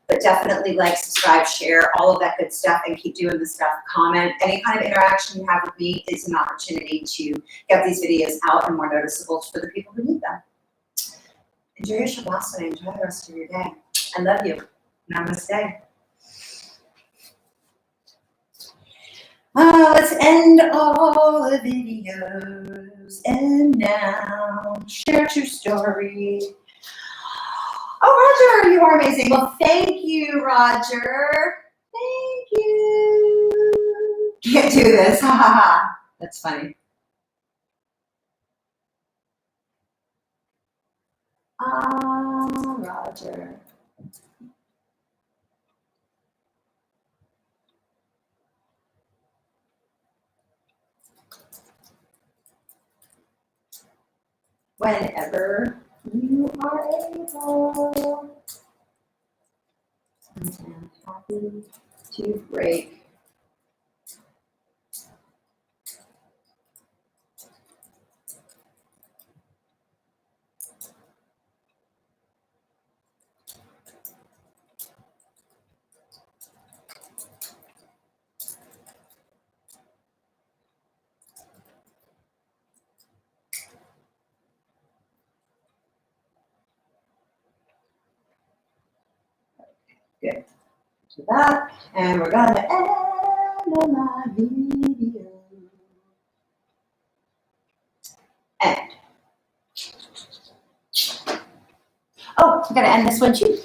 But definitely like, subscribe, share, all of that good stuff, and keep doing the stuff. Comment. Any kind of interaction you have with me is an opportunity to get these videos out and more noticeable for the people who need them. Enjoy your Shavasana. Enjoy the rest of your day. I love you. Namaste. Let's end all the videos. And now, share your story. Oh, Roger, you are amazing. Well, thank you, Roger. Thank you. Can't do this. Ha ha ha. That's funny. Roger. Whenever you are able. I am happy to break. Good. To that, and we're gonna end my video. End. Oh, I gotta end this one too.